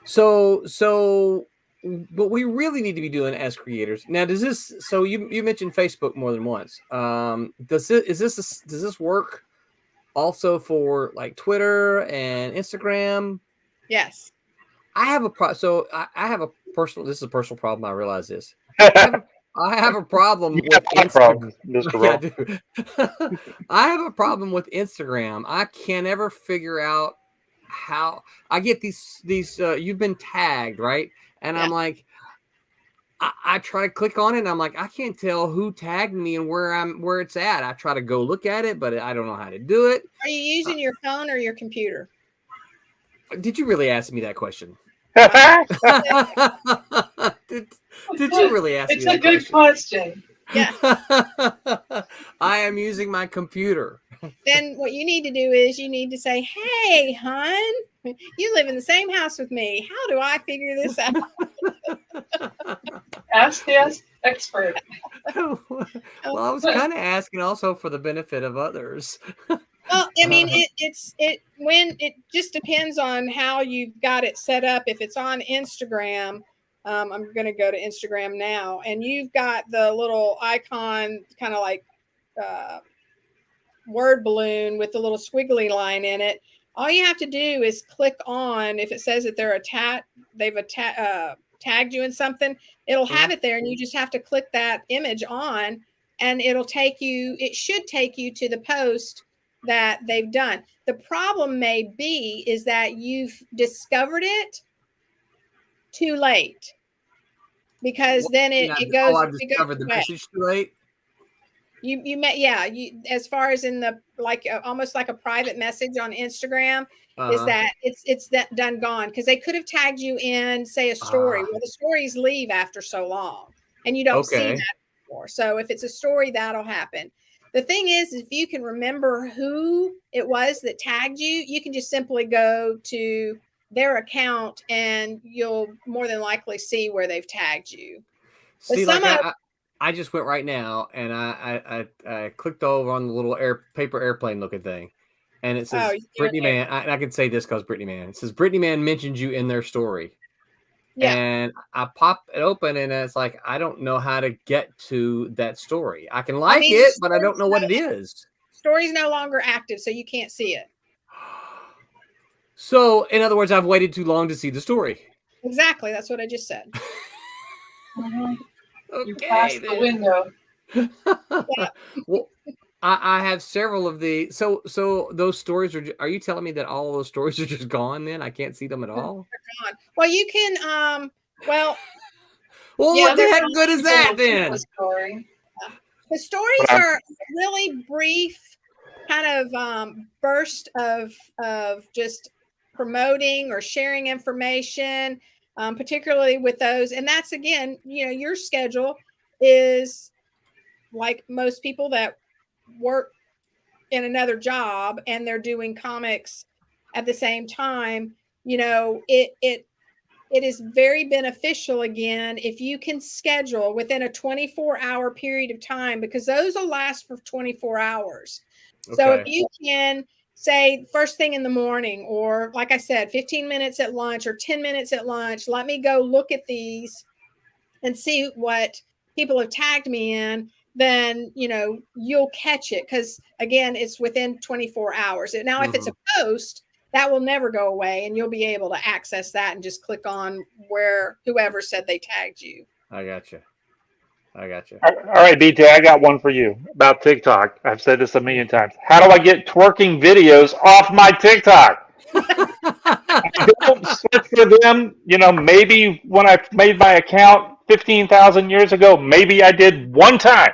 Speaker 1: So what we really need to be doing as creators now. Does this? So you mentioned Facebook more than once. Does this work also for like Twitter and Instagram?
Speaker 4: Yes.
Speaker 1: I have a so I have a personal. This is a personal problem. I realize this. I have a problem with Instagram. I have a problem with Instagram. I can't ever figure out how I get these you've been tagged, right? And
Speaker 4: Yeah.
Speaker 1: I'm like, I try to click on it and I'm like, I can't tell who tagged me and where it's at. I try to go look at it, but I don't know how to do it.
Speaker 4: Are you using your phone or your computer?
Speaker 1: Did you really ask me that question? did you really ask
Speaker 3: It's
Speaker 1: me
Speaker 3: a
Speaker 1: that
Speaker 3: good question.
Speaker 4: Yeah.
Speaker 1: I am using my computer.
Speaker 4: Then what you need to do is you need to say, "Hey, hon, you live in the same house with me. How do I figure this out?"
Speaker 3: Ask the expert.
Speaker 1: Well, I was kind of asking also for the benefit of others.
Speaker 4: Well, I mean, it just depends on how you've got it set up. If it's on Instagram, I'm going to go to Instagram now, and you've got the little icon, kind of like word balloon with the little squiggly line in it. All you have to do is click on, if it says that they've tagged you in something, it'll have it there, and you just have to click that image on, and it should take you to the post that they've done. The problem may be is that you've discovered it too late, because then it goes.
Speaker 1: I discovered the message too late.
Speaker 4: You met, yeah. As far as in the almost like a private message on Instagram, is that it's that done gone, because they could have tagged you in, say, a story. Well, the stories leave after so long, and you don't see that anymore. So if it's a story, that'll happen. The thing is, if you can remember who it was that tagged you, you can just simply go to their account, and you'll more than likely see where they've tagged you.
Speaker 1: See, I just went right now and I clicked over on the little paper airplane looking thing, and it says Brittany Man. I can say this because Brittany Man. It says Brittany Man mentioned you in their story. Yeah. And I pop it open and it's like, I don't know how to get to that story. I can like it, but I don't know what it is.
Speaker 4: Story's no longer active, so you can't see it.
Speaker 1: So, in other words, I've waited too long to see the story.
Speaker 4: Exactly. That's what I just said.
Speaker 3: Okay, you passed the window.
Speaker 1: Well, I have several of the so those stories are you telling me that all of those stories are just gone then? I can't see them at all?
Speaker 4: They're gone. Well, you can well
Speaker 1: what the heck good is that then?
Speaker 4: The stories are really brief kind of burst of just promoting or sharing information, particularly with those. And that's, again, your schedule is like most people that work in another job and they're doing comics at the same time. It is very beneficial, again, if you can schedule within a 24-hour period of time, because those will last for 24 hours. Okay. So if you can say first thing in the morning, or like I said, 15 minutes at lunch or 10 minutes at lunch, let me go look at these and see what people have tagged me in, then, you'll catch it. Because again, it's within 24 hours. Now, if it's a post, that will never go away, and you'll be able to access that and just click on where whoever said they tagged you.
Speaker 1: I got you.
Speaker 2: All right, BJ, I got one for you about TikTok. I've said this a million times. How do I get twerking videos off my TikTok? I don't search for them. Maybe when I made my account 15,000 years ago, maybe I did one time.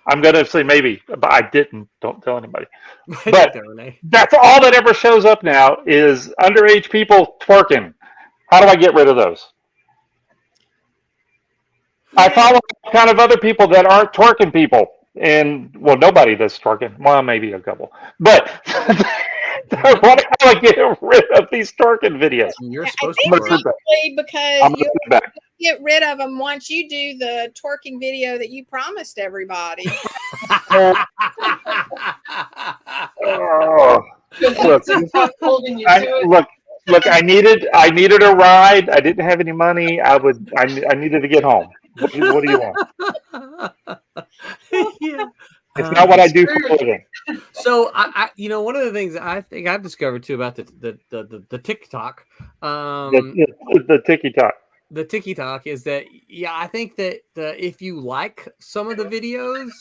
Speaker 2: I'm going to say maybe, but I didn't. Don't tell anybody. But that's all that ever shows up now is underage people twerking. How do I get rid of those? I follow kind of other people that aren't twerking people. And, well, nobody that's twerking. Well, maybe a couple. But how do I get rid of these twerking videos?
Speaker 1: You're supposed
Speaker 4: to probably because you'll get rid of them once you do the twerking video that you promised everybody.
Speaker 2: Look, I needed a ride. I didn't have any money. I needed to get home. What do you want? It's not what I do for a living.
Speaker 1: So I one of the things I think I've discovered too about the TikTok,
Speaker 2: the TikTok.
Speaker 1: The TikTok is that I think that if you like some of the videos,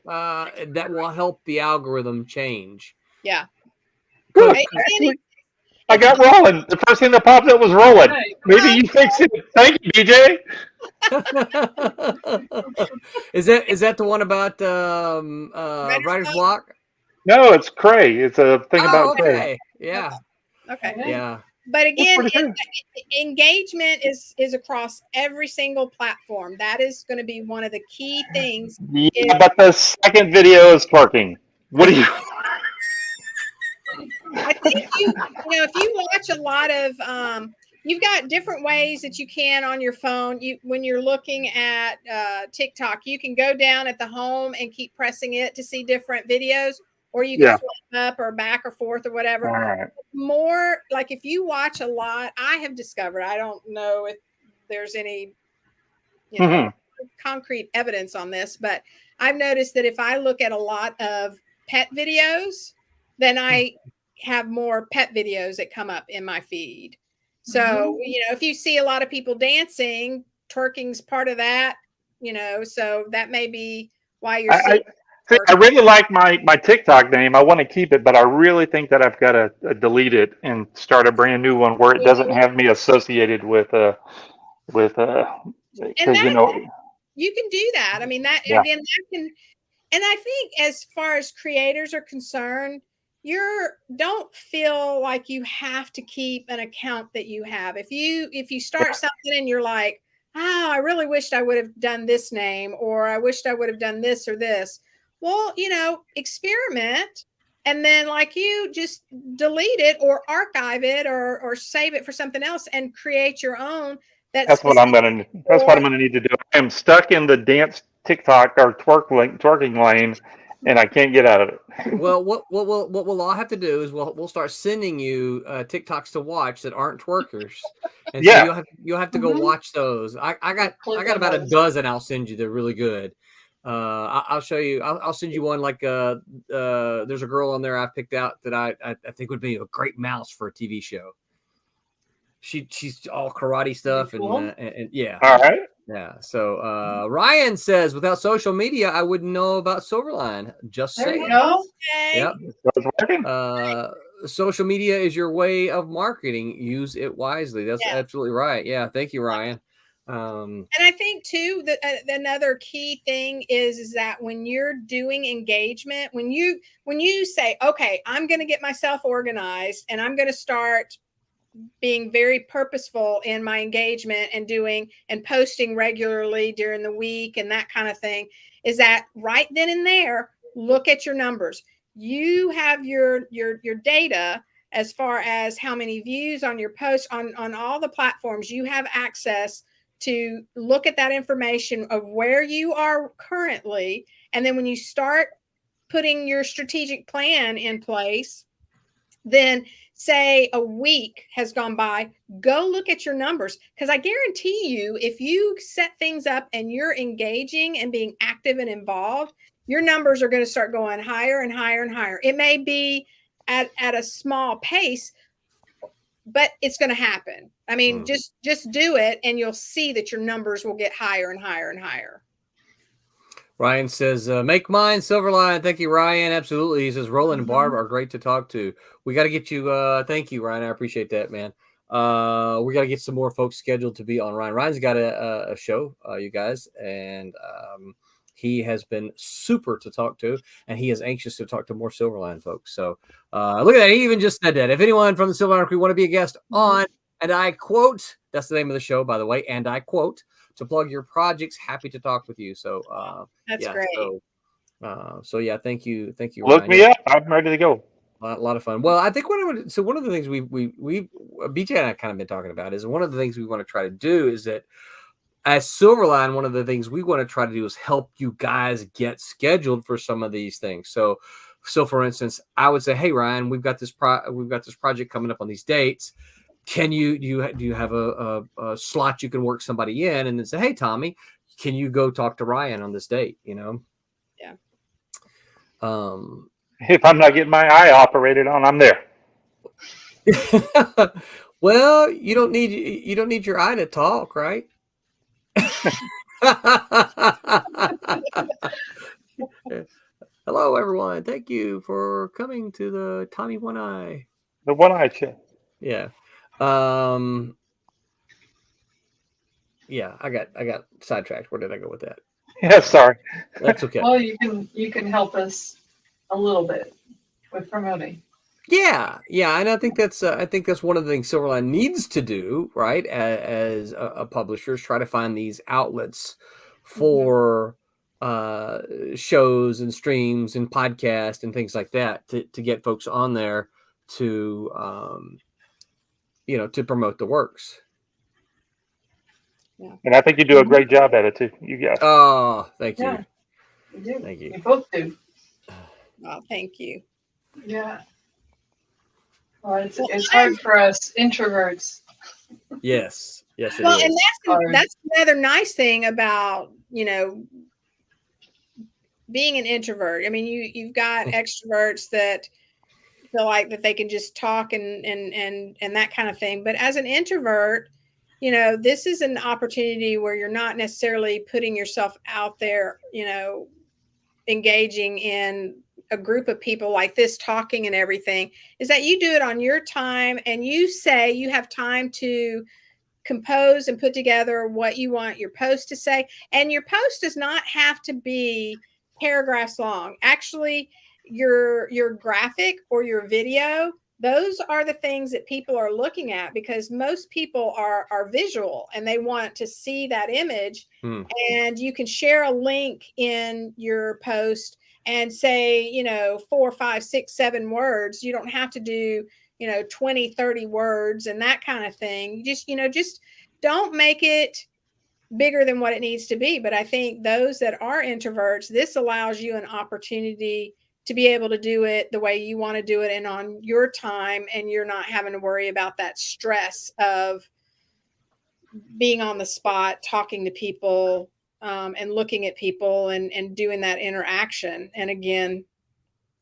Speaker 1: that will help the algorithm change.
Speaker 4: Yeah.
Speaker 2: I got rolling. The first thing that popped up was rolling.
Speaker 3: Right.
Speaker 2: Maybe you fix it. Thank you, BJ.
Speaker 1: Is that the one about
Speaker 4: Writer's
Speaker 1: writer's
Speaker 4: Block?
Speaker 1: block?
Speaker 2: No, it's Cray. It's a thing about
Speaker 1: Oh,
Speaker 2: Cray.
Speaker 1: okay. Yeah.
Speaker 4: Okay.
Speaker 1: Yeah.
Speaker 4: But
Speaker 2: That's
Speaker 4: again,
Speaker 2: pretty good.
Speaker 4: engagement is across every single platform. That is going to be one of the key things.
Speaker 2: Yeah, but the second video is twerking. What do you?
Speaker 4: I think if you watch a lot of you've got different ways that you can on your phone. When you're looking at TikTok, you can go down at the home and keep pressing it to see different videos, or you can
Speaker 2: Yeah.
Speaker 4: flip up or back or forth or whatever.
Speaker 2: All right.
Speaker 4: More like if you watch a lot, I have discovered, I don't know if there's any concrete evidence on this, but I've noticed that if I look at a lot of pet videos, then I have more pet videos that come up in my feed. So, if you see a lot of people dancing, twerking's part of that, so that may be why you're seeing.
Speaker 2: I really like my TikTok name. I want to keep it, but I really think that I've got to delete it and start a brand new one where it doesn't have me associated with because
Speaker 4: you can do that. I mean, that
Speaker 2: Yeah.
Speaker 4: again, that can, and I think as far as creators are concerned, don't feel like you have to keep an account that you have. If you start something and you're like, oh, I really wished I would have done this name, or I wished I would have done this or this. Well, experiment, and then like you just delete it or archive it or save it for something else and create your own.
Speaker 2: That's what I'm gonna need to do. I am stuck in the dance TikTok or twerking lane, and I can't get out of it.
Speaker 1: Well, what we'll all have to do is we'll start sending you TikToks to watch that aren't twerkers, and so you'll have to go watch those. I got about a dozen I'll send you. They're really good. I'll show you. I'll send you one like there's a girl on there I picked out that I think would be a great mouse for a TV show. She's all karate stuff and yeah.
Speaker 2: All right.
Speaker 1: Yeah. So Ryan says, without social media, I wouldn't know about Silverline. Just
Speaker 3: There
Speaker 1: saying.
Speaker 3: you go.
Speaker 1: Yep.
Speaker 2: It's working.
Speaker 1: Social media is your way of marketing. Use it wisely. That's absolutely right. Yeah. Thank you, Ryan.
Speaker 4: And I think too that another key thing is that when you're doing engagement, when you say, okay, I'm going to get myself organized and I'm going to start being very purposeful in my engagement and doing and posting regularly during the week and that kind of thing, is that right then and there, look at your numbers. You have your data as far as how many views on your posts on all the platforms. You have access to look at that information of where you are currently. And then when you start putting your strategic plan in place, then say a week has gone by, go look at your numbers. Because I guarantee you, if you set things up and you're engaging and being active and involved, your numbers are going to start going higher and higher and higher. It may be at a small pace, but it's going to happen. I mean, just do it and you'll see that your numbers will get higher and higher and higher.
Speaker 1: Ryan says, make mine Silverline. Thank you, Ryan. Absolutely. He says, Roland and Barb are great to talk to. We got to get you. Thank you, Ryan. I appreciate that, man. We got to get some more folks scheduled to be on Ryan. Ryan's got a show, you guys, and he has been super to talk to, and he is anxious to talk to more Silverline folks. So look at that. He even just said that. If anyone from the Silverline crew want to be a guest on, and I quote, that's the name of the show, by the way, and I quote, to plug your projects, happy to talk with you. So
Speaker 4: that's great.
Speaker 1: So yeah, thank you,
Speaker 2: Look
Speaker 1: Ryan.
Speaker 2: me up. I'm ready to go.
Speaker 1: A lot of fun. Well, I think one of the things we BJ and I kind of been talking about is one of the things we want to try to do is that as Silverline, one of the things we want to try to do is help you guys get scheduled for some of these things. So for instance, I would say, hey Ryan, we've got this project coming up on these dates. Can do you have a slot you can work somebody in, and then say, hey Tommy, can you go talk to Ryan on this date?
Speaker 4: Yeah.
Speaker 2: If I'm not getting my eye operated on, I'm there.
Speaker 1: Well, you don't need your eye to talk, right? Hello, everyone. Thank you for coming to the Tommy One Eye.
Speaker 2: The one eye check.
Speaker 1: Yeah. Yeah, I got sidetracked. Where did I go with that?
Speaker 2: Yeah, sorry.
Speaker 1: That's okay.
Speaker 3: Well, you can help us a little bit with promoting.
Speaker 1: Yeah, and I think that's one of the things Silverline needs to do, right? As a publisher, is try to find these outlets for shows and streams and podcasts and things like that to get folks on there to to promote the works.
Speaker 4: Yeah.
Speaker 2: And I think you do a great job at it too, you guys.
Speaker 1: Oh, thank you.
Speaker 3: Yeah, you do.
Speaker 1: Thank you.
Speaker 3: You both do.
Speaker 4: Oh, thank you.
Speaker 3: Yeah. Well, it's hard for us introverts.
Speaker 1: Yes, it
Speaker 4: Well,
Speaker 1: is.
Speaker 4: and that's another nice thing about, being an introvert. I mean, you've got extroverts that feel like that they can just talk and that kind of thing. But as an introvert, this is an opportunity where you're not necessarily putting yourself out there, engaging in a group of people like this, talking and everything, is that you do it on your time, and you say you have time to compose and put together what you want your post to say. And your post does not have to be paragraphs long. Actually, your graphic or your video, those are the things that people are looking at, because most people are visual and they want to see that image. And you can share a link in your post and say, 4, 5, 6, 7 words. You don't have to do 20, 30 words and that kind of thing. Just don't make it bigger than what it needs to be. But I think those that are introverts, this allows you an opportunity to be able to do it the way you want to do it and on your time, and you're not having to worry about that stress of being on the spot, talking to people, and looking at people and doing that interaction. And again,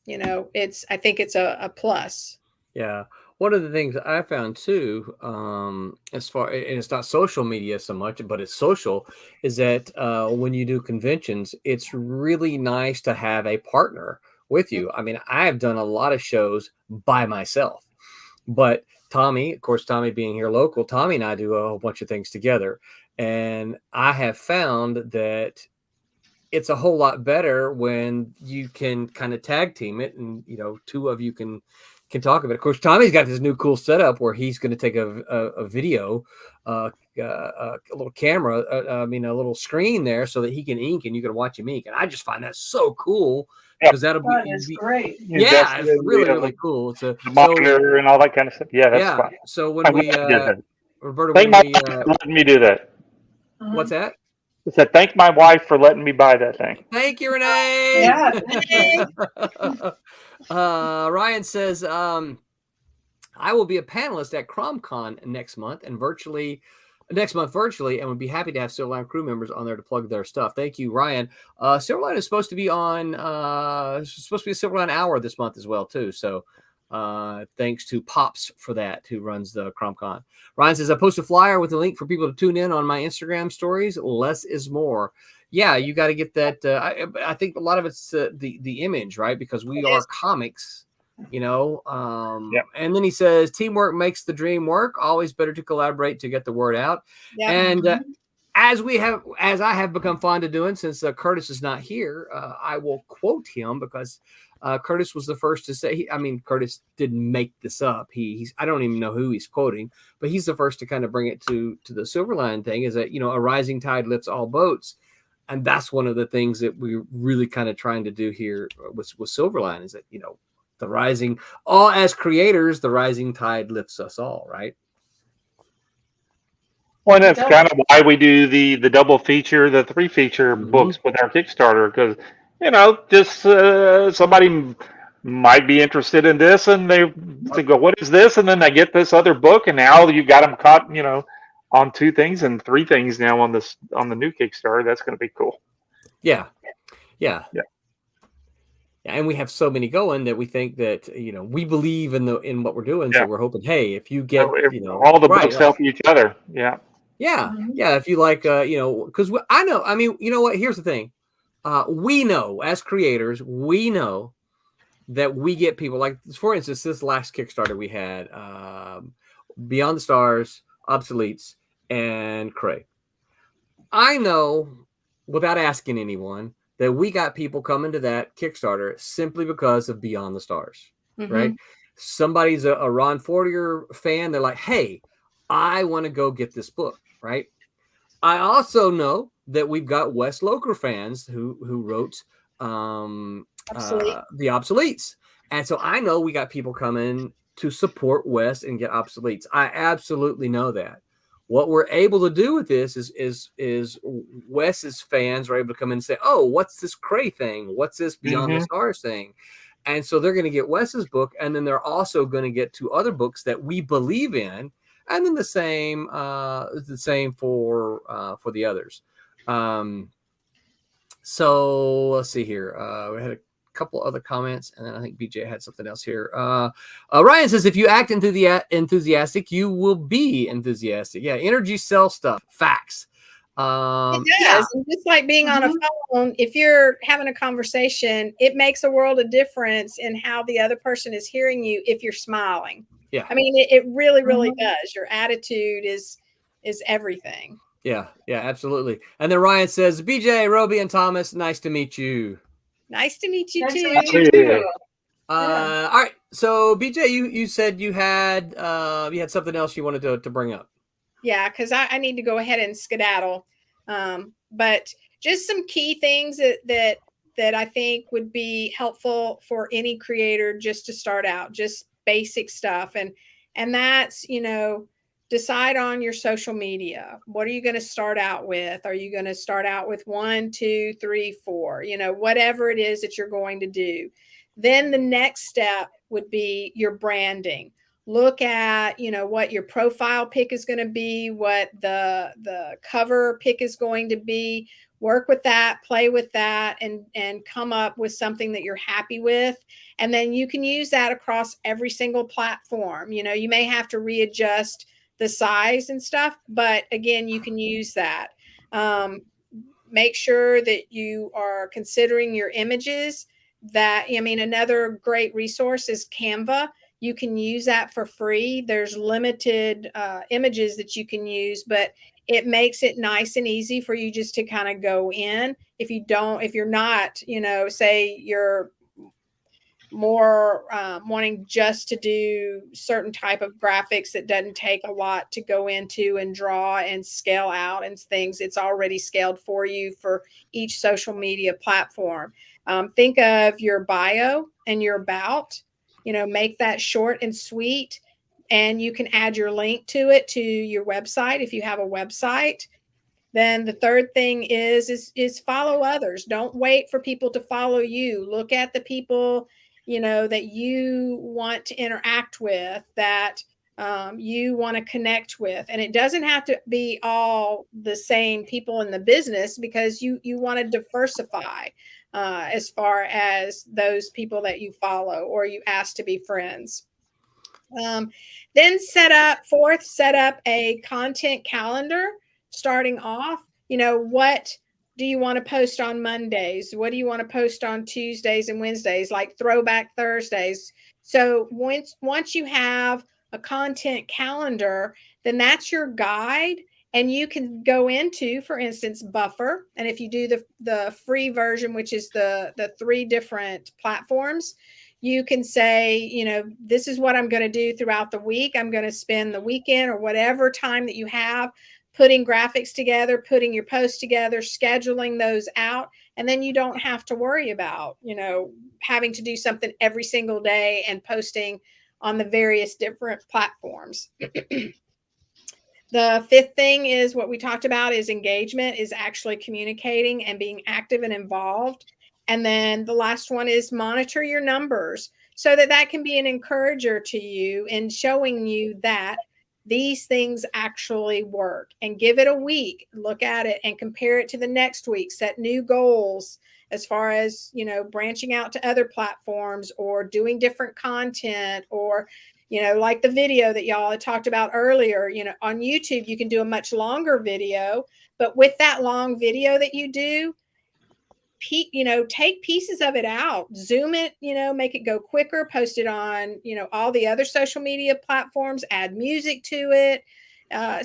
Speaker 4: I think it's a plus.
Speaker 1: Yeah. One of the things I found too, as far, and it's not social media so much, but it's social, is that when you do conventions, it's really nice to have a partner with you. I mean, I've done a lot of shows by myself, but Tommy, of course, Tommy being here local, Tommy and I do a whole bunch of things together. And I have found that it's a whole lot better when you can kind of tag team it, and two of you can talk about it. Of course, Tommy's got this new cool setup where he's going to take a video, a little camera, a little screen there, so that he can ink and you can watch him ink. And I just find that so cool, because that'll
Speaker 3: be great.
Speaker 1: Yeah, it's really cool.
Speaker 2: The monitor and all that kind of stuff. Yeah, that's fun.
Speaker 1: So when we Roberta,
Speaker 2: thank my wife for letting me do that.
Speaker 1: What's that?
Speaker 2: I said, thank my wife for letting me buy that thing.
Speaker 1: Thank you, Renee.
Speaker 3: Yeah.
Speaker 1: Ryan says, I will be a panelist at CromCon next month virtually, and would be happy to have Silverline crew members on there to plug their stuff. Thank you, Ryan. Silverline is supposed to be on, a Silverline hour this month as well, too. So thanks to Pops for that, who runs the CromCon. Ryan says, I post a flyer with a link for people to tune in on my Instagram stories. Less is more. Yeah, you got to get that. I think a lot of it's the image, right? Because we are comics, And then he says, teamwork makes the dream work. Always better to collaborate to get the word out. Yep. And as I have become fond of doing, since Curtis is not here, I will quote him, because Curtis was the first to say. Curtis didn't make this up. He's I don't even know who he's quoting, but he's the first to kind of bring it to the Silverline thing. Is that a rising tide lifts all boats. And that's one of the things that we're really kind of trying to do here with Silverline, is that, the rising, all as creators, the rising tide lifts us all, right?
Speaker 2: Well, and that's kind of why we do the double feature, the 3 feature books with our Kickstarter, because, just somebody might be interested in this, and they go, what is this? And then they get this other book, and now you got them caught, on 2 things and 3 things now on the new Kickstarter. That's going to be cool. Yeah.
Speaker 1: And we have so many going that we think that we believe in what we're doing. So we're hoping, hey, if you get
Speaker 2: all the books help each other.
Speaker 1: Yeah. If you like, because I know. You know what? Here's the thing. We know as creators, we know that we get people like, for instance, this last Kickstarter we had. Beyond the Stars, Obsoletes, and Cray. I know, without asking anyone, that we got people coming to that Kickstarter simply because of Beyond the Stars, right? Somebody's a Ron Fortier fan. They're like, hey, I want to go get this book, right? I also know that we've got Wes Loker fans who wrote the Obsoletes. And so I know we got people coming to support Wes and get Obsoletes. I absolutely know that. What we're able to do with this is Wes's fans are able to come in and say, oh, what's this Cray thing? What's this Beyond the Stars thing? And so they're going to get Wes's book, and then they're also going to get 2 other books that we believe in, and then the same for the others. So let's see here. We had a couple other comments, and then I think BJ had something else here. Ryan says, if you act enthusiastic, you will be enthusiastic. Yeah, energy sells stuff. Facts.
Speaker 4: It does. Yeah. And just like being on a phone, if you're having a conversation, it makes a world of difference in how the other person is hearing you if you're smiling.
Speaker 1: Yeah.
Speaker 4: I mean, it really, really does. Your attitude is everything.
Speaker 1: Yeah, absolutely. And then Ryan says, BJ, Roby, and Thomas, nice to meet you.
Speaker 4: Nice to meet you,
Speaker 3: Nice
Speaker 4: too.
Speaker 3: to meet you too.
Speaker 1: All right. So BJ, you said you had something else you wanted to bring up.
Speaker 4: Yeah, because I need to go ahead and skedaddle. But just some key things that I think would be helpful for any creator just to start out, just basic stuff. And that's, decide on your social media. What are you going to start out with? Are you going to start out with 1, 2, 3, 4, whatever it is that you're going to do? Then the next step would be your branding. Look at, what your profile pic is going to be, what the cover pic is going to be. Work with that, play with that, and come up with something that you're happy with. And then you can use that across every single platform. You may have to readjust the size and stuff, but again, you can use that. Make sure that you are considering your images. Another great resource is Canva. You can use that for free. There's limited images that you can use, but it makes it nice and easy for you just to kind of go in. If you're not, say you're more wanting just to do certain type of graphics that doesn't take a lot to go into and draw and scale out and things, it's already scaled for you for each social media platform. Think of your bio and your about, make that short and sweet, and you can add your link to it to your website if you have a website. Then the third thing is follow others. Don't wait for people to follow you. Look at the people that you want to interact with, that you want to connect with. And it doesn't have to be all the same people in the business, because you want to diversify as far as those people that you follow or you ask to be friends. Then set up a content calendar starting off. What do you want to post on Mondays? What do you want to post on Tuesdays and Wednesdays, like Throwback Thursdays? So once you have a content calendar, then that's your guide. And you can go into, for instance, Buffer. And if you do the free version, which is the 3 different platforms, you can say, this is what I'm going to do throughout the week. I'm going to spend the weekend or whatever time that you have putting graphics together, putting your posts together, scheduling those out. And then you don't have to worry about, having to do something every single day and posting on the various different platforms. The 5th thing is what we talked about, is engagement, is actually communicating and being active and involved. And then the last one is monitor your numbers, so that can be an encourager to you in showing you that these things actually work. And give it a week, look at it and compare it to the next week. Set new goals as far as, branching out to other platforms or doing different content, or like the video that y'all had talked about earlier. On YouTube, you can do a much longer video, but with that long video that you do, take pieces of it out, zoom it, make it go quicker, post it on, all the other social media platforms, add music to it.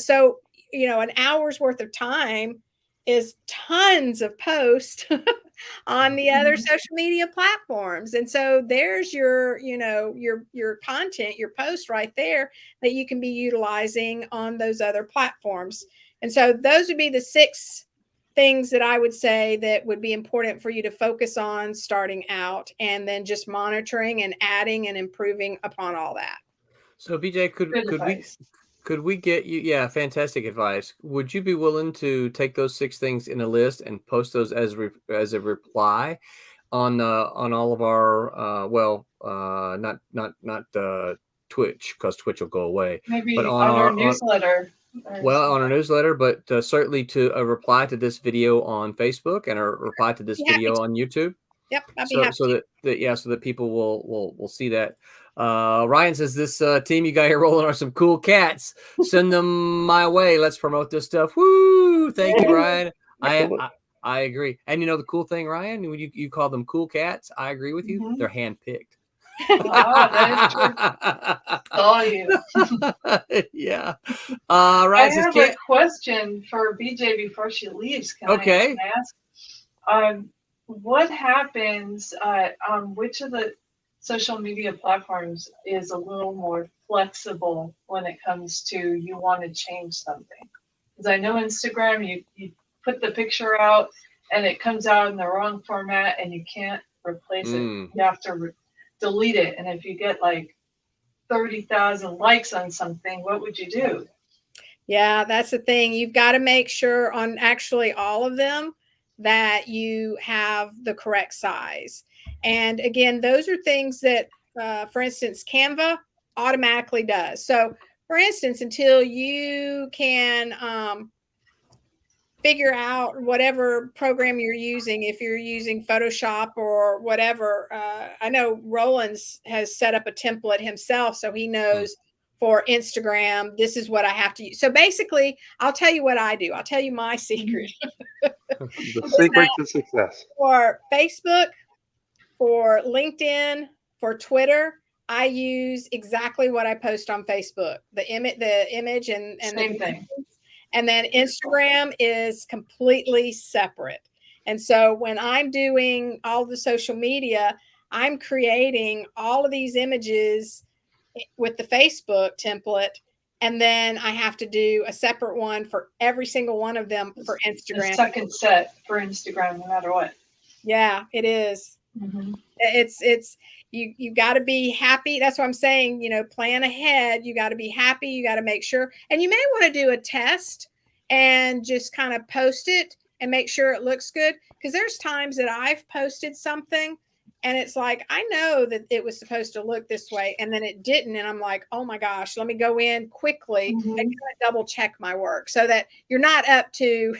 Speaker 4: So, an hour's worth of time is tons of posts on the other social media platforms. And so there's your content, your post right there that you can be utilizing on those other platforms. And so those would be the 6 things that I would say that would be important for you to focus on starting out, and then just monitoring and adding and improving upon all that.
Speaker 1: So BJ, could we get you? Yeah, fantastic advice. Would you be willing to take those 6 things in a list and post those as a reply on all of our not Twitch, because Twitch will go away.
Speaker 3: Maybe
Speaker 1: but
Speaker 3: on our newsletter.
Speaker 1: On our newsletter, but certainly to a reply to this video on Facebook and a reply to this video on YouTube.
Speaker 4: Yep, I'd be happy.
Speaker 1: So that people will see that. Ryan says, this team you got here rolling are some cool cats. Send them my way. Let's promote this stuff. Woo! Thank you, Ryan. I agree. And the cool thing, Ryan, when you call them cool cats, I agree with you. They're handpicked.
Speaker 3: Saw you.
Speaker 1: Yeah.
Speaker 3: I have a question for BJ before she leaves. Can I ask? What happens on which of the social media platforms is a little more flexible when it comes to you want to change something? Because I know Instagram, you put the picture out and it comes out in the wrong format and you can't replace it. You have to delete it. And if you get like 30,000 likes on something, what would you do?
Speaker 4: Yeah, that's the thing. You've got to make sure on actually all of them that you have the correct size. And again, those are things that, for instance, Canva automatically does. So for instance, until you can figure out whatever program you're using, if you're using Photoshop or whatever, I know Roland's has set up a template himself, so he knows for Instagram, this is what I have to use. So basically, I'll tell you what I do. I'll tell you my secret.
Speaker 2: The secret to success.
Speaker 4: For Facebook, for LinkedIn, for Twitter, I use exactly what I post on Facebook. The image and
Speaker 3: same thing.
Speaker 4: And then Instagram is completely separate. And so when I'm doing all the social media, I'm creating all of these images with the Facebook template. And then I have to do a separate one for every single one of them for Instagram.
Speaker 3: A second set for Instagram, no matter what.
Speaker 4: Yeah, it is. It's you got to be happy. That's what I'm saying. Plan ahead. You got to be happy. You got to make sure. And you may want to do a test and just kind of post it and make sure it looks good. Because there's times that I've posted something and it's like, I know that it was supposed to look this way and then it didn't. And I'm like, oh my gosh, let me go in quickly and kind of double check my work so that you're not up to,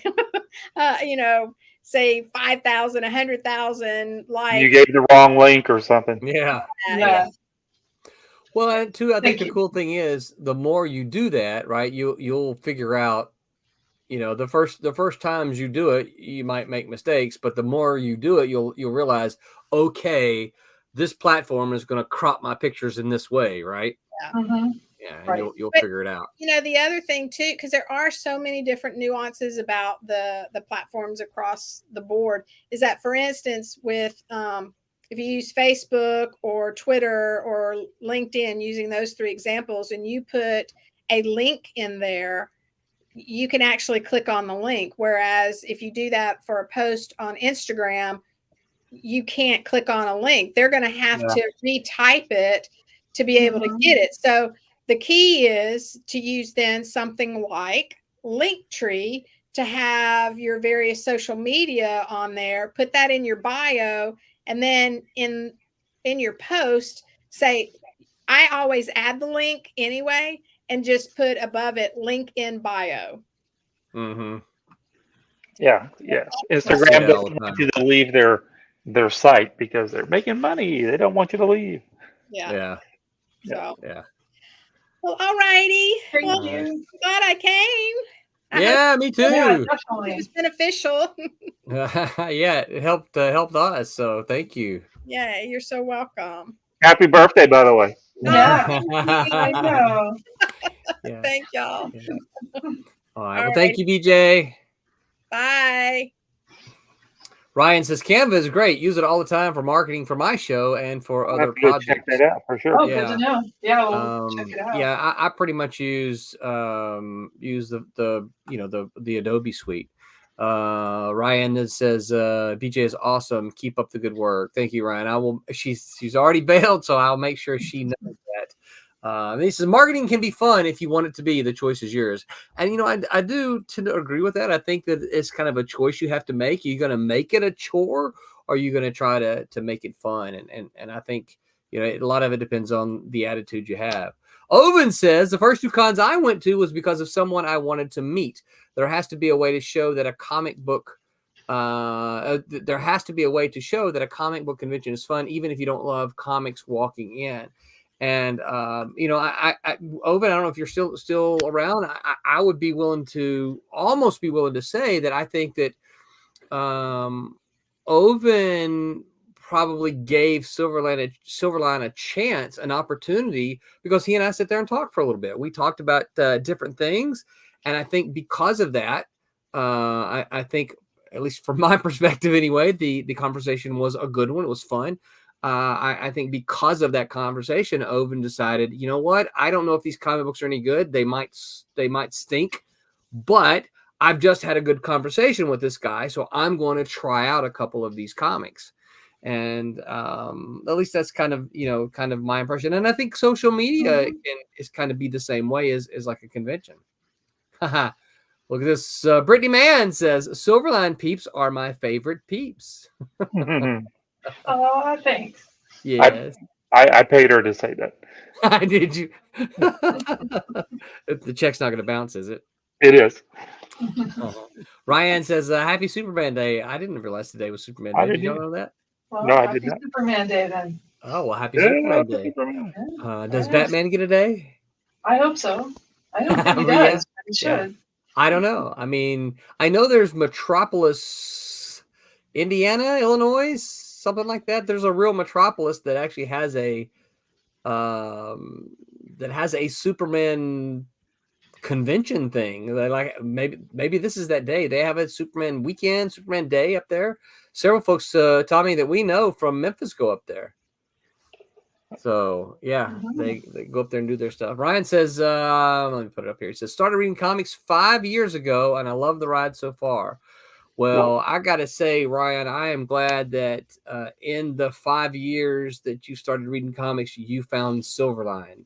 Speaker 4: say 5,000, 100,000 likes.
Speaker 2: You gave the wrong link or something.
Speaker 1: Yeah. Well, and too, I think the cool thing is the more you do that, right, you'll figure out, the first times you do it, you might make mistakes, but the more you do it, you'll realize, okay, this platform is going to crop my pictures in this way, right? Yeah, and
Speaker 3: right.
Speaker 1: you'll figure it out.
Speaker 4: The other thing too, because there are so many different nuances about the platforms across the board, is that, for instance, with if you use Facebook or Twitter or LinkedIn, using those 3 examples, and you put a link in there, you can actually click on the link. Whereas if you do that for a post on Instagram, you can't click on a link. They're going to have to retype it to be able to get it. So the key is to use then something like Linktree to have your various social media on there, put that in your bio, and then in your post, say, I always add the link anyway, and just put above it, link in bio.
Speaker 2: Yeah. Instagram doesn't want you to leave their site because they're making money. They don't want you to leave.
Speaker 4: Yeah.
Speaker 1: Yeah.
Speaker 4: Well, all righty.
Speaker 3: Thank you.
Speaker 4: Glad I came.
Speaker 1: Yeah, me
Speaker 3: Yeah,
Speaker 1: too.
Speaker 4: It
Speaker 3: definitely.
Speaker 4: was beneficial.
Speaker 1: Yeah, it helped us. So thank you.
Speaker 4: Yeah, you're so welcome.
Speaker 2: Happy birthday, by the way.
Speaker 3: Yeah, I
Speaker 1: Yeah.
Speaker 3: know.
Speaker 4: Thank y'all.
Speaker 1: Yeah. All right.
Speaker 4: All
Speaker 1: Well, thank
Speaker 4: right.
Speaker 1: you, BJ.
Speaker 4: Bye.
Speaker 1: Ryan says Canva is great. Use it all the time for marketing for my show and for
Speaker 2: I'll
Speaker 1: other
Speaker 2: have to go check
Speaker 1: projects.
Speaker 2: that out for sure.
Speaker 3: Oh, good
Speaker 1: Yeah.
Speaker 3: to know. Yeah, we'll check it out.
Speaker 1: Yeah, I pretty much use the the Adobe suite. Ryan that says BJ is awesome. Keep up the good work. Thank you, Ryan. I will. She's already bailed, so I'll make sure she knows that. And he says marketing can be fun if you want it to be. The choice is yours. And I do tend to agree with that. I think that it's kind of a choice you have to make. Are you going to make it a chore, or are you going to try to make it fun? And I think a lot of it depends on the attitude you have. Owen says the first 2 cons I went to was because of someone I wanted to meet. There has to be a way to show that a comic book. There has to be a way to show that a comic book convention is fun, even if you don't love comics walking in. And Owen, I don't know if you're still around. I would be willing to say that I think that Owen probably gave Silverline a chance, an opportunity, because he and I sit there and talked for a little bit. We talked about different things, and I think because of that, I think, at least from my perspective anyway, the conversation was a good one. It was fun. I think because of that conversation, Owen decided, you know what? I don't know if these comic books are any good. They might stink, but I've just had a good conversation with this guy, so I'm going to try out a couple of these comics. And at least that's kind of my impression. And I think social media is kind of be the same way as like a convention. Look at this. Brittany Mann says Silverline peeps are my favorite peeps.
Speaker 3: Oh, thanks.
Speaker 1: Yes.
Speaker 2: I paid her to say that.
Speaker 1: Did you? The check's not going to bounce, is it?
Speaker 2: It is.
Speaker 1: Ryan says, happy Superman Day. I didn't realize today was Superman Day. Did y'all know that?
Speaker 3: Well,
Speaker 2: No, I
Speaker 3: happy
Speaker 2: did not.
Speaker 3: Superman Day then.
Speaker 1: Oh, well, happy Superman Day. Does Batman get a day?
Speaker 3: I hope so. I don't think he
Speaker 1: Yeah.
Speaker 3: does, but he should.
Speaker 1: I don't know. I mean, I know there's Metropolis, Indiana, Illinois, something like that. There's a real metropolis that actually has a Superman convention thing. Like maybe this is that day. They have a Superman weekend, Superman Day up there. Several folks, Tommy, that we know from Memphis go up there. So yeah, they go up there and do their stuff. Ryan says, let me put it up here. He says, started reading comics 5 years ago, and I love the ride so far. Well, I gotta say, Ryan, I am glad that in the 5 years that you started reading comics, you found Silverline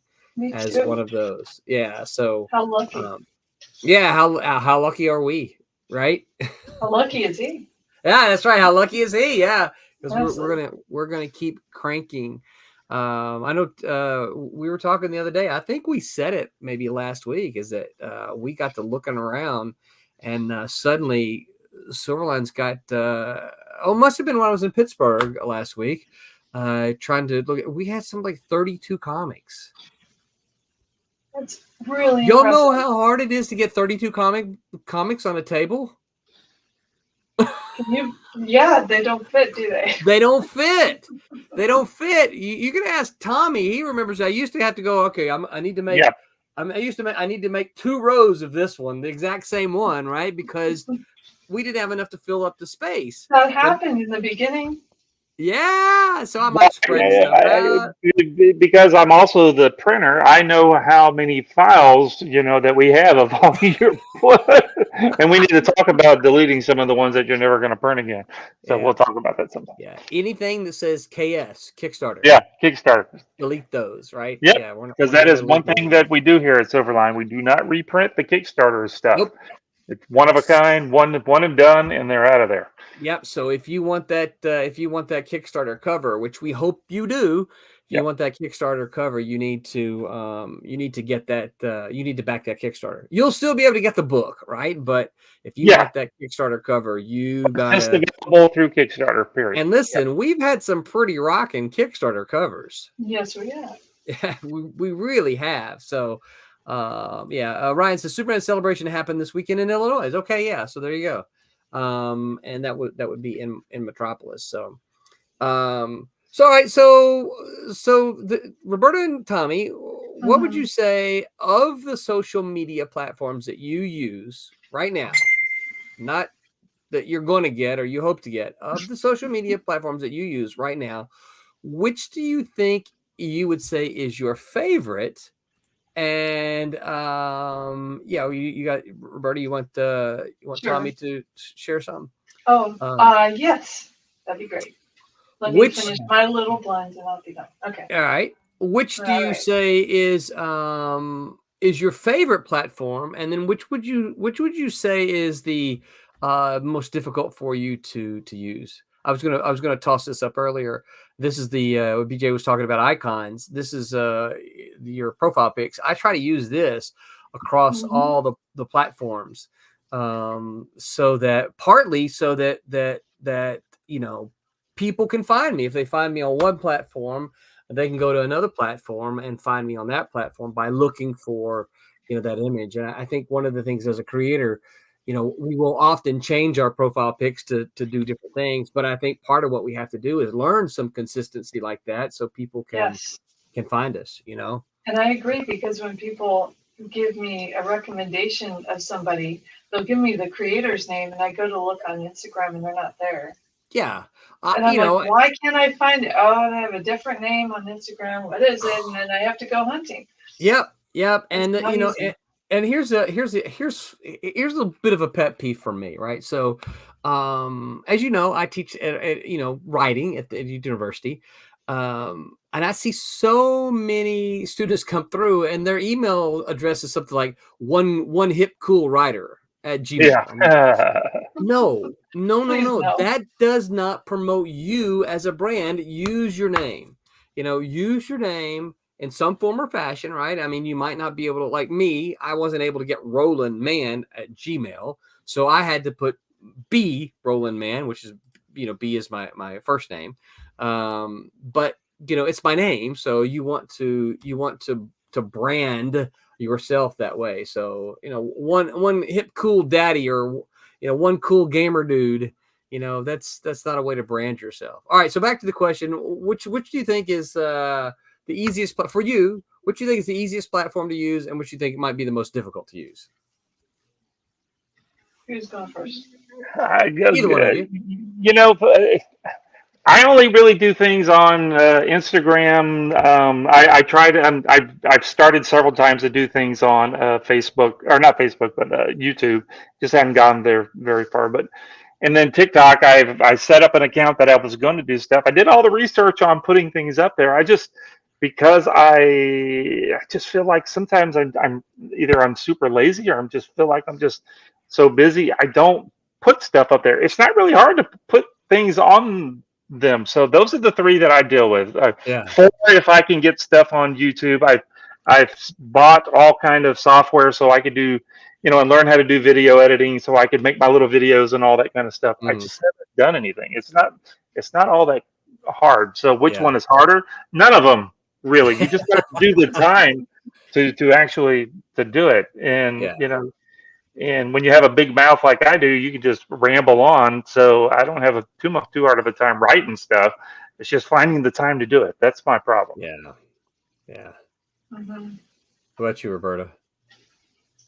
Speaker 1: as one of those. Yeah. So
Speaker 3: how lucky.
Speaker 1: How lucky are we, right?
Speaker 3: How lucky is he?
Speaker 1: Yeah, that's right. How lucky is he? Yeah, because we're gonna keep cranking. I know we were talking the other day. I think we said it maybe last week. Is that we got to looking around, and suddenly Silverline's got. It must have been when I was in Pittsburgh last week, trying to look at. We had something like 32 comics.
Speaker 3: That's really
Speaker 1: Y'all
Speaker 3: impressive.
Speaker 1: know how hard it is to get 32 comics on a table?
Speaker 3: Yeah, they don't fit, do they?
Speaker 1: They don't fit. They don't fit. You can ask Tommy. He remembers. I used to have to go. Okay, I need to make. Yeah. I need to make 2 rows of this one, the exact same one, right? Because we didn't have enough to fill up the space.
Speaker 3: That happened in the beginning.
Speaker 1: Yeah, so I might spread stuff out.
Speaker 2: Because I'm also the printer, I know how many files that we have of all your and we need to talk about deleting some of the ones that you're never going to print again. So we'll talk about that sometime.
Speaker 1: Yeah, anything that says KS Kickstarter.
Speaker 2: Yeah, Kickstarter.
Speaker 1: Delete those, right?
Speaker 2: Yep.
Speaker 1: Yeah,
Speaker 2: because that is one thing that we do here at Silverline. We do not reprint the Kickstarter stuff. Nope. It's one of a kind, one and done, and they're out of there.
Speaker 1: Yep. So if you want that Kickstarter cover, which we hope you do, if you want that Kickstarter cover, you need to get that. You need to back that Kickstarter. You'll still be able to get the book, right? But if you want that Kickstarter cover, you got
Speaker 2: it's available through Kickstarter. Period.
Speaker 1: And listen, we've had some pretty rocking Kickstarter covers.
Speaker 3: Yes, we have.
Speaker 1: Yeah, we really have. So. Ryan says Superman celebration happened this weekend in Illinois. Okay, yeah. So there you go. And that would be in Metropolis. So, so all right. So Roberta and Tommy, what would you say of the social media platforms that you use right now? Not that you're going to get or you hope to get, of the social media platforms that you use right now, which do you think you would say is your favorite? And you got Roberta. You want
Speaker 3: Sure.
Speaker 1: Tommy to share some?
Speaker 3: Yes, that'd be great. Let me finish my little blend and I'll be done. Okay.
Speaker 1: All right. Which do you say is your favorite platform, and then which would you say is the most difficult for you to use? I was gonna toss this up earlier. This is the what BJ was talking about, icons. This is your profile pics. I try to use this across all the platforms, so that people can find me. If they find me on one platform, they can go to another platform and find me on that platform by looking for that image. And I think one of the things as a creator, we will often change our profile pics to do different things. But I think part of what we have to do is learn some consistency like that so people can find us,
Speaker 3: And I agree, because when people give me a recommendation of somebody, they'll give me the creator's name and I go to look on Instagram and they're not there.
Speaker 1: Yeah.
Speaker 3: And I'm like, why can't I find it? Oh, they have a different name on Instagram. What is it? And then I have to go hunting.
Speaker 1: Yep. And and here's a bit of a pet peeve for me, right? So, as you know, I teach writing at the university, and I see so many students come through, and their email address is something like one hip cool writer at Gmail.
Speaker 2: Yeah.
Speaker 1: No. That does not promote you as a brand. Use your name. Use your name in some form or fashion, right? I mean, you might not be able to, like me, I wasn't able to get Roland Man at Gmail. So I had to put B Roland Man, which is, B is my first name. But it's my name. So you want to brand yourself that way. So, one hip cool daddy or, one cool gamer dude, that's not a way to brand yourself. All right. So back to the question, which do you think is, the easiest for you? Which do you think is the easiest platform to use, and which you think might be the most difficult to use?
Speaker 3: Who's going first?
Speaker 2: Either one of you. I only really do things on Instagram. I tried. I've started several times to do things on Facebook, or not Facebook, but YouTube. Just haven't gotten there very far. And then TikTok, I set up an account that I was going to do stuff. I did all the research on putting things up there. Because I just feel like sometimes I'm either super lazy or I'm just feel like I'm just so busy. I don't put stuff up there. It's not really hard to put things on them. So those are the three that I deal with. Four, if I can get stuff on YouTube. I've bought all kind of software so I could do, and learn how to do video editing so I could make my little videos and all that kind of stuff. I just haven't done anything. It's not all that hard. So which one is harder? None of them. Really, you just have to do the time to actually to do it, and and when you have a big mouth like I do, you can just ramble on. So I don't have too hard of a time writing stuff. It's just finding the time to do it. That's my problem.
Speaker 1: Yeah. How about you, Roberta?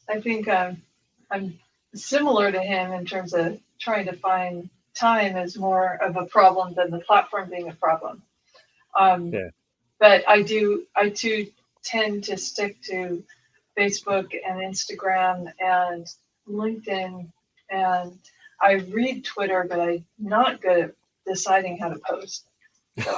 Speaker 3: I think I'm similar to him in terms of trying to find time is more of a problem than the platform being a problem. But I too tend to stick to Facebook and Instagram and LinkedIn, and I read Twitter, but I'm not good at deciding how to post. So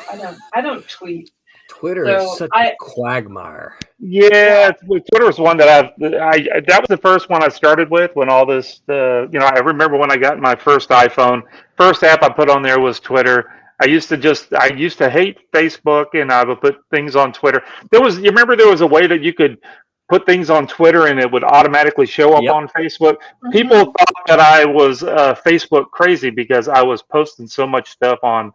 Speaker 3: I don't tweet.
Speaker 1: Twitter is such a quagmire.
Speaker 2: Yeah, Twitter was one that that was the first one I started with when all this, I remember when I got my first iPhone, first app I put on there was Twitter. I used to hate Facebook, and I would put things on Twitter. You remember there was a way that you could put things on Twitter and it would automatically show up on Facebook. People thought that I was Facebook crazy because I was posting so much stuff on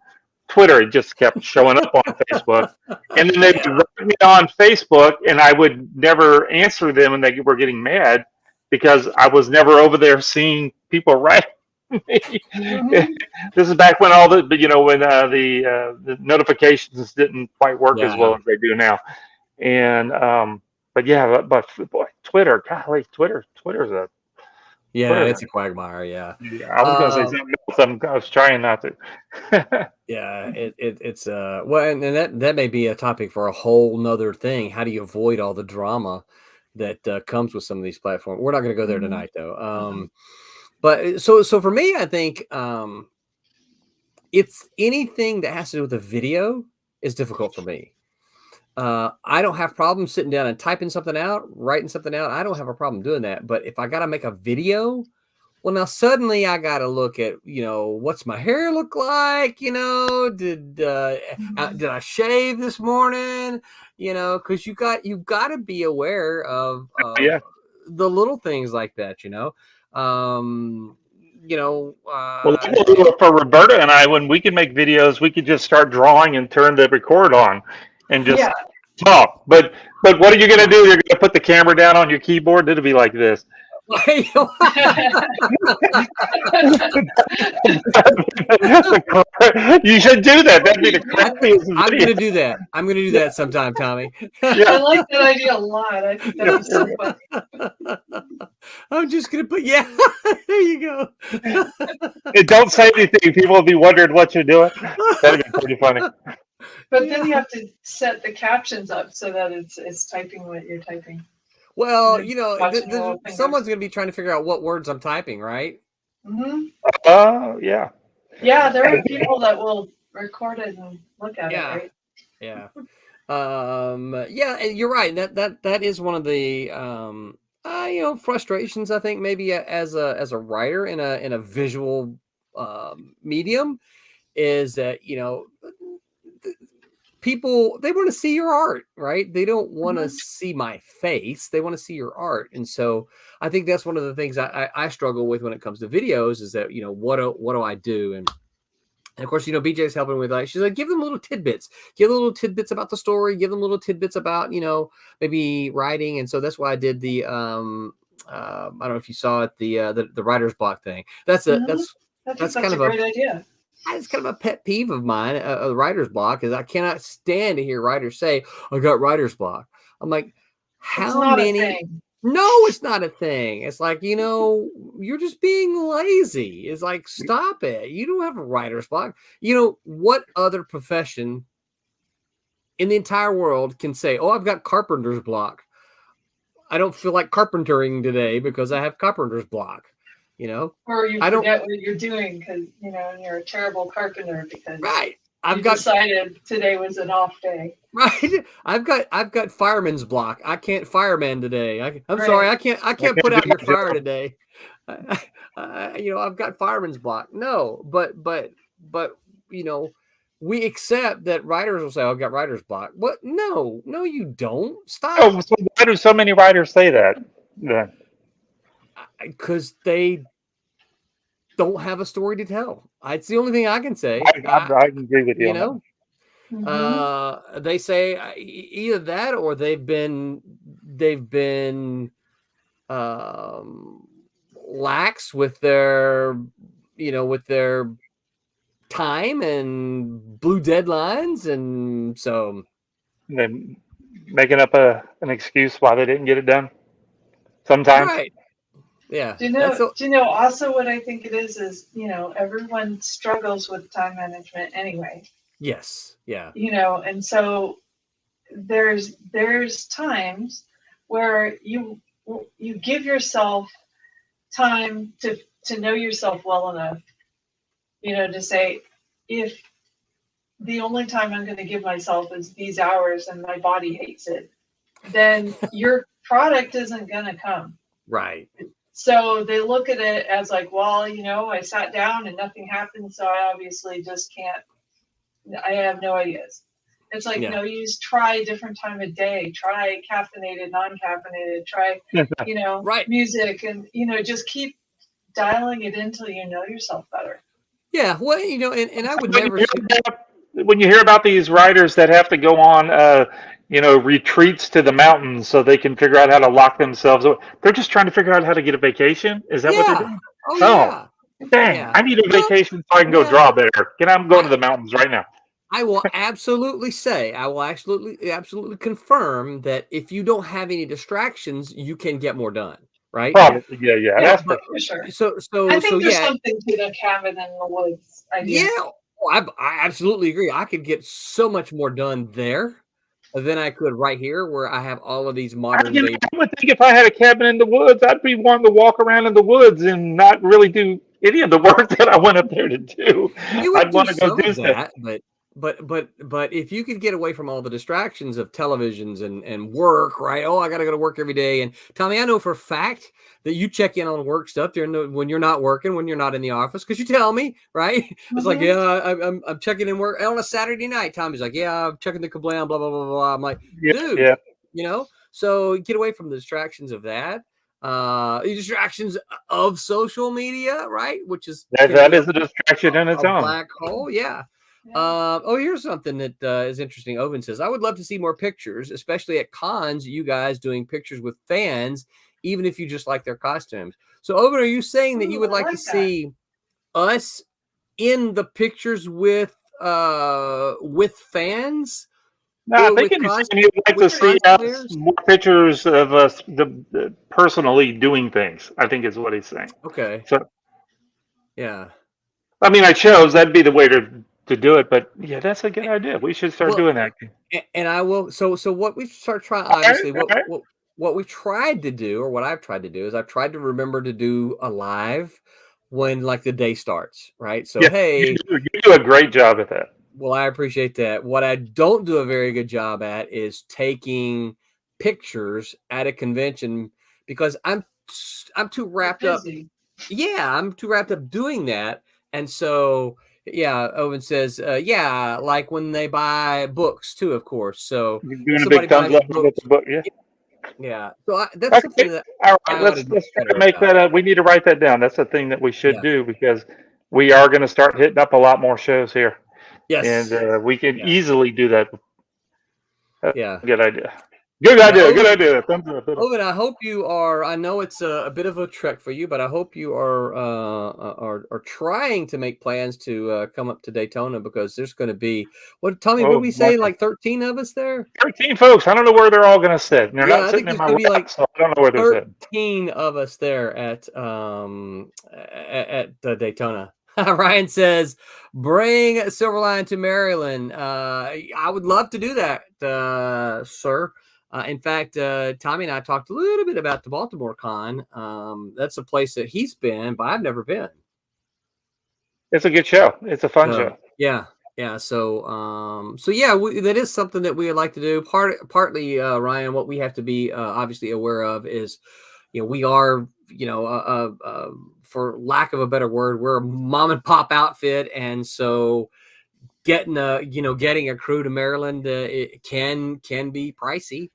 Speaker 2: Twitter. It just kept showing up on Facebook. And then they would write me on Facebook, and I would never answer them, and they were getting mad because I was never over there seeing people write me.
Speaker 3: Mhm.
Speaker 2: This is back when all the when the notifications didn't quite work as well
Speaker 1: Yeah.
Speaker 2: as they do now. And but yeah, but boy, Twitter, golly, Twitter's a
Speaker 1: Yeah,
Speaker 2: Twitter's
Speaker 1: it's a quagmire. Yeah.
Speaker 2: yeah, I was going to say
Speaker 1: Um,
Speaker 2: something else. I was trying not to.
Speaker 1: yeah, it's well, and that may be a topic for a whole nother thing. How do you avoid all the drama that comes with some of these platforms? We're not going to go there
Speaker 3: Mhm.
Speaker 1: tonight, though. But so for me, I think it's anything that has to do with a video is difficult for me. I don't have problems sitting down and typing something out, writing something out. I don't have a problem doing that. But if I got to make a video, well, now suddenly I got to look at, what's my hair look like? Did I shave this morning? Because you got to be aware of
Speaker 2: Yeah.
Speaker 1: the little things like that. Um,
Speaker 2: Well, for Roberta and I, when we can make videos, we could just start drawing and turn the record on and just
Speaker 3: Yeah.
Speaker 2: talk. But what are you going to do? You're going to put the camera down on your keyboard? It'll be like this. You should do that. That'd be the crappiest video.
Speaker 1: I'm going to do that. I'm going to do that sometime, Tommy.
Speaker 3: I like that idea a lot. I think that was so funny.
Speaker 1: I'm just going to put, there you go.
Speaker 2: And don't say anything. People will be wondering what you're doing. That'd be pretty funny.
Speaker 3: But then you have to set the captions up so that it's typing what you're typing.
Speaker 1: Well, someone's going to be trying to figure out what words I'm typing, right?
Speaker 3: Mm-hmm.
Speaker 2: Oh, yeah.
Speaker 3: Yeah, there are people that will record it and look at it, right?
Speaker 1: Yeah. And you're right. That is one of the frustrations, I think, maybe as a writer in a visual medium, is that people, they want to see your art, right? They don't want to see my face. They want to see your art. And so I think that's one of the things I struggle with when it comes to videos, is that, what do I do? And of course, BJ's helping with, she's like, give them little tidbits, about the story, give them little tidbits about, maybe writing. And so that's why I did the, I don't know if you saw it, the writer's block thing. That's kind of a
Speaker 3: great idea.
Speaker 1: It's kind of a pet peeve of mine, a writer's block, is I cannot stand to hear writers say, I got writer's block. I'm like, how many? No, it's not a thing. It's like, you're just being lazy. It's like, stop it. You don't have a writer's block. What other profession in the entire world can say, oh, I've got carpenter's block. I don't feel like carpentering today because I have carpenter's block.
Speaker 3: Or you forget what you're doing because you're a terrible carpenter because
Speaker 1: I've
Speaker 3: decided today was an off day.
Speaker 1: Right. I've got fireman's block. I can't fireman today. I'm sorry. I can't put out your fire today. I've got fireman's block. No, but we accept that writers will say, I've got writer's block. What? No, you don't. Stop.
Speaker 2: Oh, so why do so many writers say that? Yeah.
Speaker 1: Because they don't have a story to tell. It's the only thing I can say.
Speaker 2: I agree with you.
Speaker 1: They say either that or they've been lax with their time and blue deadlines, and so
Speaker 2: they're making up an excuse why they didn't get it done sometimes.
Speaker 1: Right. Yeah.
Speaker 3: Do you know also what I think it is everyone struggles with time management anyway.
Speaker 1: Yes. Yeah.
Speaker 3: And so there's times where you give yourself time to know yourself well enough, to say, if the only time I'm going to give myself is these hours and my body hates it, then your product isn't going to come.
Speaker 1: Right.
Speaker 3: So they look at it as like, well, I sat down and nothing happened, so I obviously just can't. I have no ideas. It's like, no, you just try a different time of day. Try caffeinated, non-caffeinated. Try, music, and just keep dialing it until you know yourself better.
Speaker 1: Yeah, well, and I would never.
Speaker 2: when you hear about these writers that have to go on, retreats to the mountains so they can figure out how to lock themselves away, they're just trying to figure out how to get a vacation. Is that what they're
Speaker 1: Yeah.
Speaker 2: doing?
Speaker 1: Oh
Speaker 2: Oh,
Speaker 1: yeah.
Speaker 2: dang!
Speaker 1: Yeah.
Speaker 2: I need a
Speaker 1: Well,
Speaker 2: vacation so I can go
Speaker 1: yeah.
Speaker 2: draw better. I'm going to
Speaker 1: I,
Speaker 2: the mountains right now.
Speaker 1: I will absolutely say, I will absolutely confirm that if you don't have any distractions, you can get more done, right?
Speaker 2: Probably, yeah.
Speaker 3: Yeah,
Speaker 2: That's
Speaker 1: But
Speaker 3: for sure.
Speaker 1: so
Speaker 3: I think there's
Speaker 1: yeah,
Speaker 3: something to the cabin in the woods idea.
Speaker 1: yeah. Oh, I absolutely agree. I could get so much more done there than I could right here, where I have all of these modern day.
Speaker 2: I would think if I had a cabin in the woods, I'd be wanting to walk around in the woods and not really do any of the work that I went up there to do.
Speaker 1: You would
Speaker 2: I'd
Speaker 1: do
Speaker 2: want to go
Speaker 1: some
Speaker 2: do
Speaker 1: of
Speaker 2: stuff.
Speaker 1: that, but if you could get away from all the distractions of televisions and work, right? Oh, I got to go to work every day. And Tommy, I know for a fact that you check in on work stuff when you're not working, when you're not in the office, because you tell me, right? It's like, yeah, I'm checking in work on a Saturday night. Tommy's like, yeah, I'm checking the Kablam, blah blah blah blah. I'm like, dude,
Speaker 2: Yeah.
Speaker 1: So get away from the distractions of that. The distractions of social media, right? Which is
Speaker 2: That is a distraction in its
Speaker 1: a
Speaker 2: own.
Speaker 1: black hole, yeah. Here's something that is interesting. Owen says, I would love to see more pictures, especially at cons, you guys doing pictures with fans, even if you just like their costumes. So, Owen, are you saying that you would like to see us in the pictures with fans?
Speaker 2: No, I think you'd like to see us more pictures of us personally doing things, I think is what he's saying.
Speaker 1: Okay.
Speaker 2: So,
Speaker 1: yeah.
Speaker 2: I mean, I chose that'd be the way to do it, but yeah, that's a good idea. We should start doing that.
Speaker 1: And I will. So what we start trying, obviously,
Speaker 2: right.
Speaker 1: what we tried to do, or what I've tried to do, is I've tried to remember to do a live when like the day starts, right? So hey,
Speaker 2: you do a great job at that.
Speaker 1: Well, I appreciate that. What I don't do a very good job at is taking pictures at a convention because I'm too wrapped up. Yeah, I'm too wrapped up doing that. And so, yeah, Owen says, yeah, like when they buy books too, of course. So
Speaker 2: you're doing a big thumbs up with the book, yeah.
Speaker 1: Yeah. So that's something that
Speaker 2: all right. Let's try to make that up. We need to write that down. That's a thing that we should do because we are going to start hitting up a lot more shows here.
Speaker 1: Yes.
Speaker 2: And we can easily do that.
Speaker 1: Yeah.
Speaker 2: Good idea. Good idea. Thumbs up.
Speaker 1: Owen, I hope you are. I know it's a bit of a trek for you, but I hope you are trying to make plans to come up to Daytona because there's going to be Tommy, what did we say? Like 13 of us there?
Speaker 2: 13 folks. I don't know where they're all going to sit. They're not
Speaker 1: I
Speaker 2: sitting
Speaker 1: think
Speaker 2: in my
Speaker 1: there's
Speaker 2: lap, so I don't know where they're sitting.
Speaker 1: 13 of us there at Daytona. Ryan says, bring Silverline to Maryland. I would love to do that, sir. In fact, Tommy and I talked a little bit about the Baltimore Con. That's a place that he's been, but I've never been.
Speaker 2: It's a good show. It's a fun show.
Speaker 1: Yeah. So yeah, that is something that we would like to do. Partly, Ryan, what we have to be obviously aware of is, we are, for lack of a better word, we're a mom and pop outfit, and so getting a crew to Maryland it can be pricey.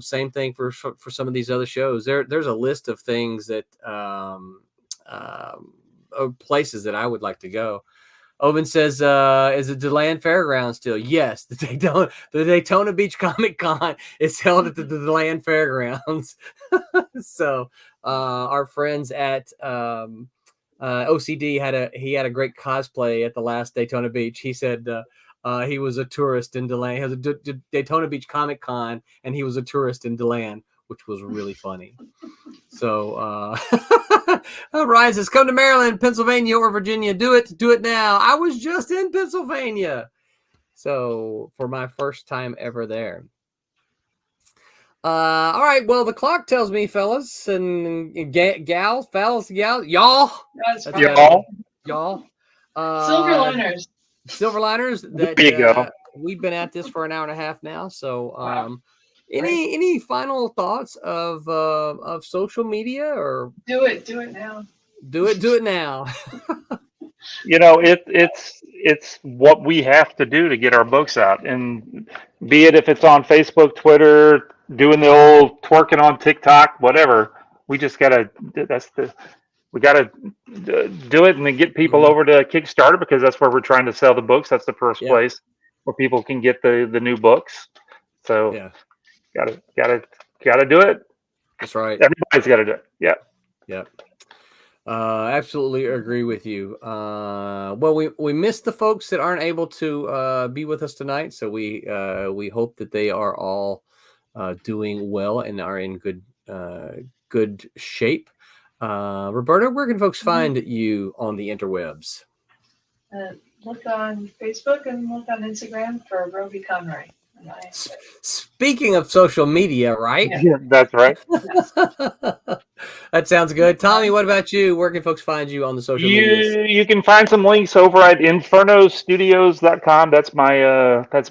Speaker 1: Same thing for some of these other shows. There's a list of things that places that I would like to go. Owen says, is it DeLand Fairgrounds still? Yes, the Daytona Beach Comic Con is held at the DeLand Fairgrounds. So our friends at OCD had a great cosplay at the last Daytona Beach. He said he was a tourist in DeLand. He has a Daytona Beach Comic Con, and he was a tourist in DeLand, which was really funny. So Ryan says, come to Maryland, Pennsylvania, or Virginia. Do it now. I was just in Pennsylvania. So for my first time ever there. All right. Well, the clock tells me, fellas and gals, y'all. Y'all. Silverliners. That we've been at this for an hour and a half now. So, any final thoughts of social media or
Speaker 3: do it now.
Speaker 1: Do it now.
Speaker 2: It's what we have to do to get our books out, and be it if it's on Facebook, Twitter, doing the old twerking on TikTok, whatever. We just gotta. we got to do it and then get people over to Kickstarter, because that's where we're trying to sell the books. That's the first place where people can get the new books. So gotta do it.
Speaker 1: That's right.
Speaker 2: Everybody's got to do it. Yeah.
Speaker 1: Yeah. Absolutely agree with you. Well, we missed the folks that aren't able to be with us tonight, so we hope that they are all doing well and are in good shape. Roberta, where can folks find you on the interwebs?
Speaker 3: Look on Facebook and look on Instagram for Roby Conroy.
Speaker 1: Speaking of social media, right?
Speaker 2: Yeah, that's right.
Speaker 1: That sounds good. Tommy, what about you? Where can folks find you on the social media?
Speaker 2: You can find some links over at infernostudios.com. That's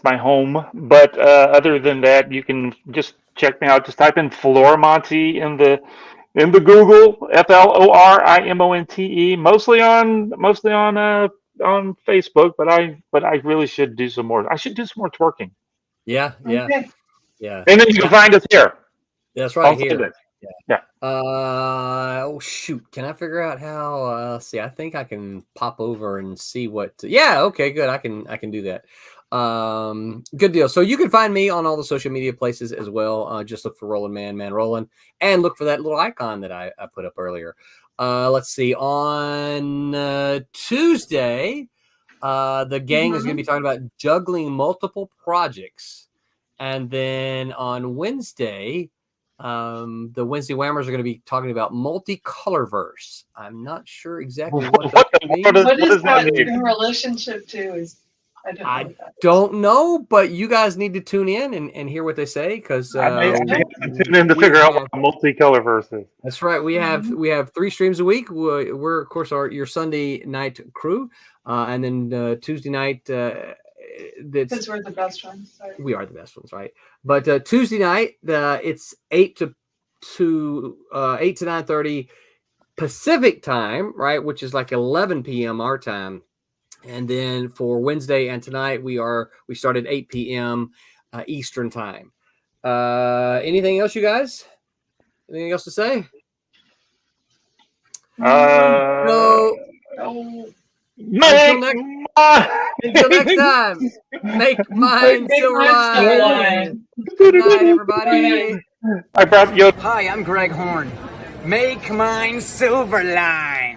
Speaker 2: my home. But other than that, you can just check me out. Just type in Florimonte in the Google, FLORIMONTE. Mostly on Facebook, but I really should do some more. I should do some more twerking.
Speaker 1: Yeah.
Speaker 3: Okay.
Speaker 1: Yeah.
Speaker 2: And then you can find us here.
Speaker 1: That's right, here.
Speaker 2: Yeah.
Speaker 1: Oh shoot! Can I figure out how? See, I think I can pop over and see what. Yeah. Okay. Good. I can do that. Good deal. So you can find me on all the social media places as well. Just look for Roland Man Roland, and look for that little icon that I put up earlier. Let's see. On Tuesday, the gang is going to be talking about juggling multiple projects, and then on Wednesday, the Wednesday Whammers are going to be talking about multicolorverse. I'm not sure exactly what that means.
Speaker 3: What is that in relationship to?
Speaker 1: I don't know, but you guys need to tune in and hear what they say, because
Speaker 2: I have to tune in to figure out what a multicolorverse is.
Speaker 1: That's right. We have 3 streams a week. We're of course your Sunday night crew, and then Tuesday night.
Speaker 3: Because we're the best ones. Sorry.
Speaker 1: We are the best ones, right? But Tuesday night, it's 8 to 9:30 Pacific time, right? Which is like 11 p.m. our time. And then for Wednesday and tonight, we start at 8 p.m. Eastern time. Anything else, you guys? Anything else to say?
Speaker 3: No.
Speaker 1: Until next time, make mine Silverline. Good night, everybody.
Speaker 2: I brought you.
Speaker 5: Hi, I'm Greg Horn. Make mine Silverline.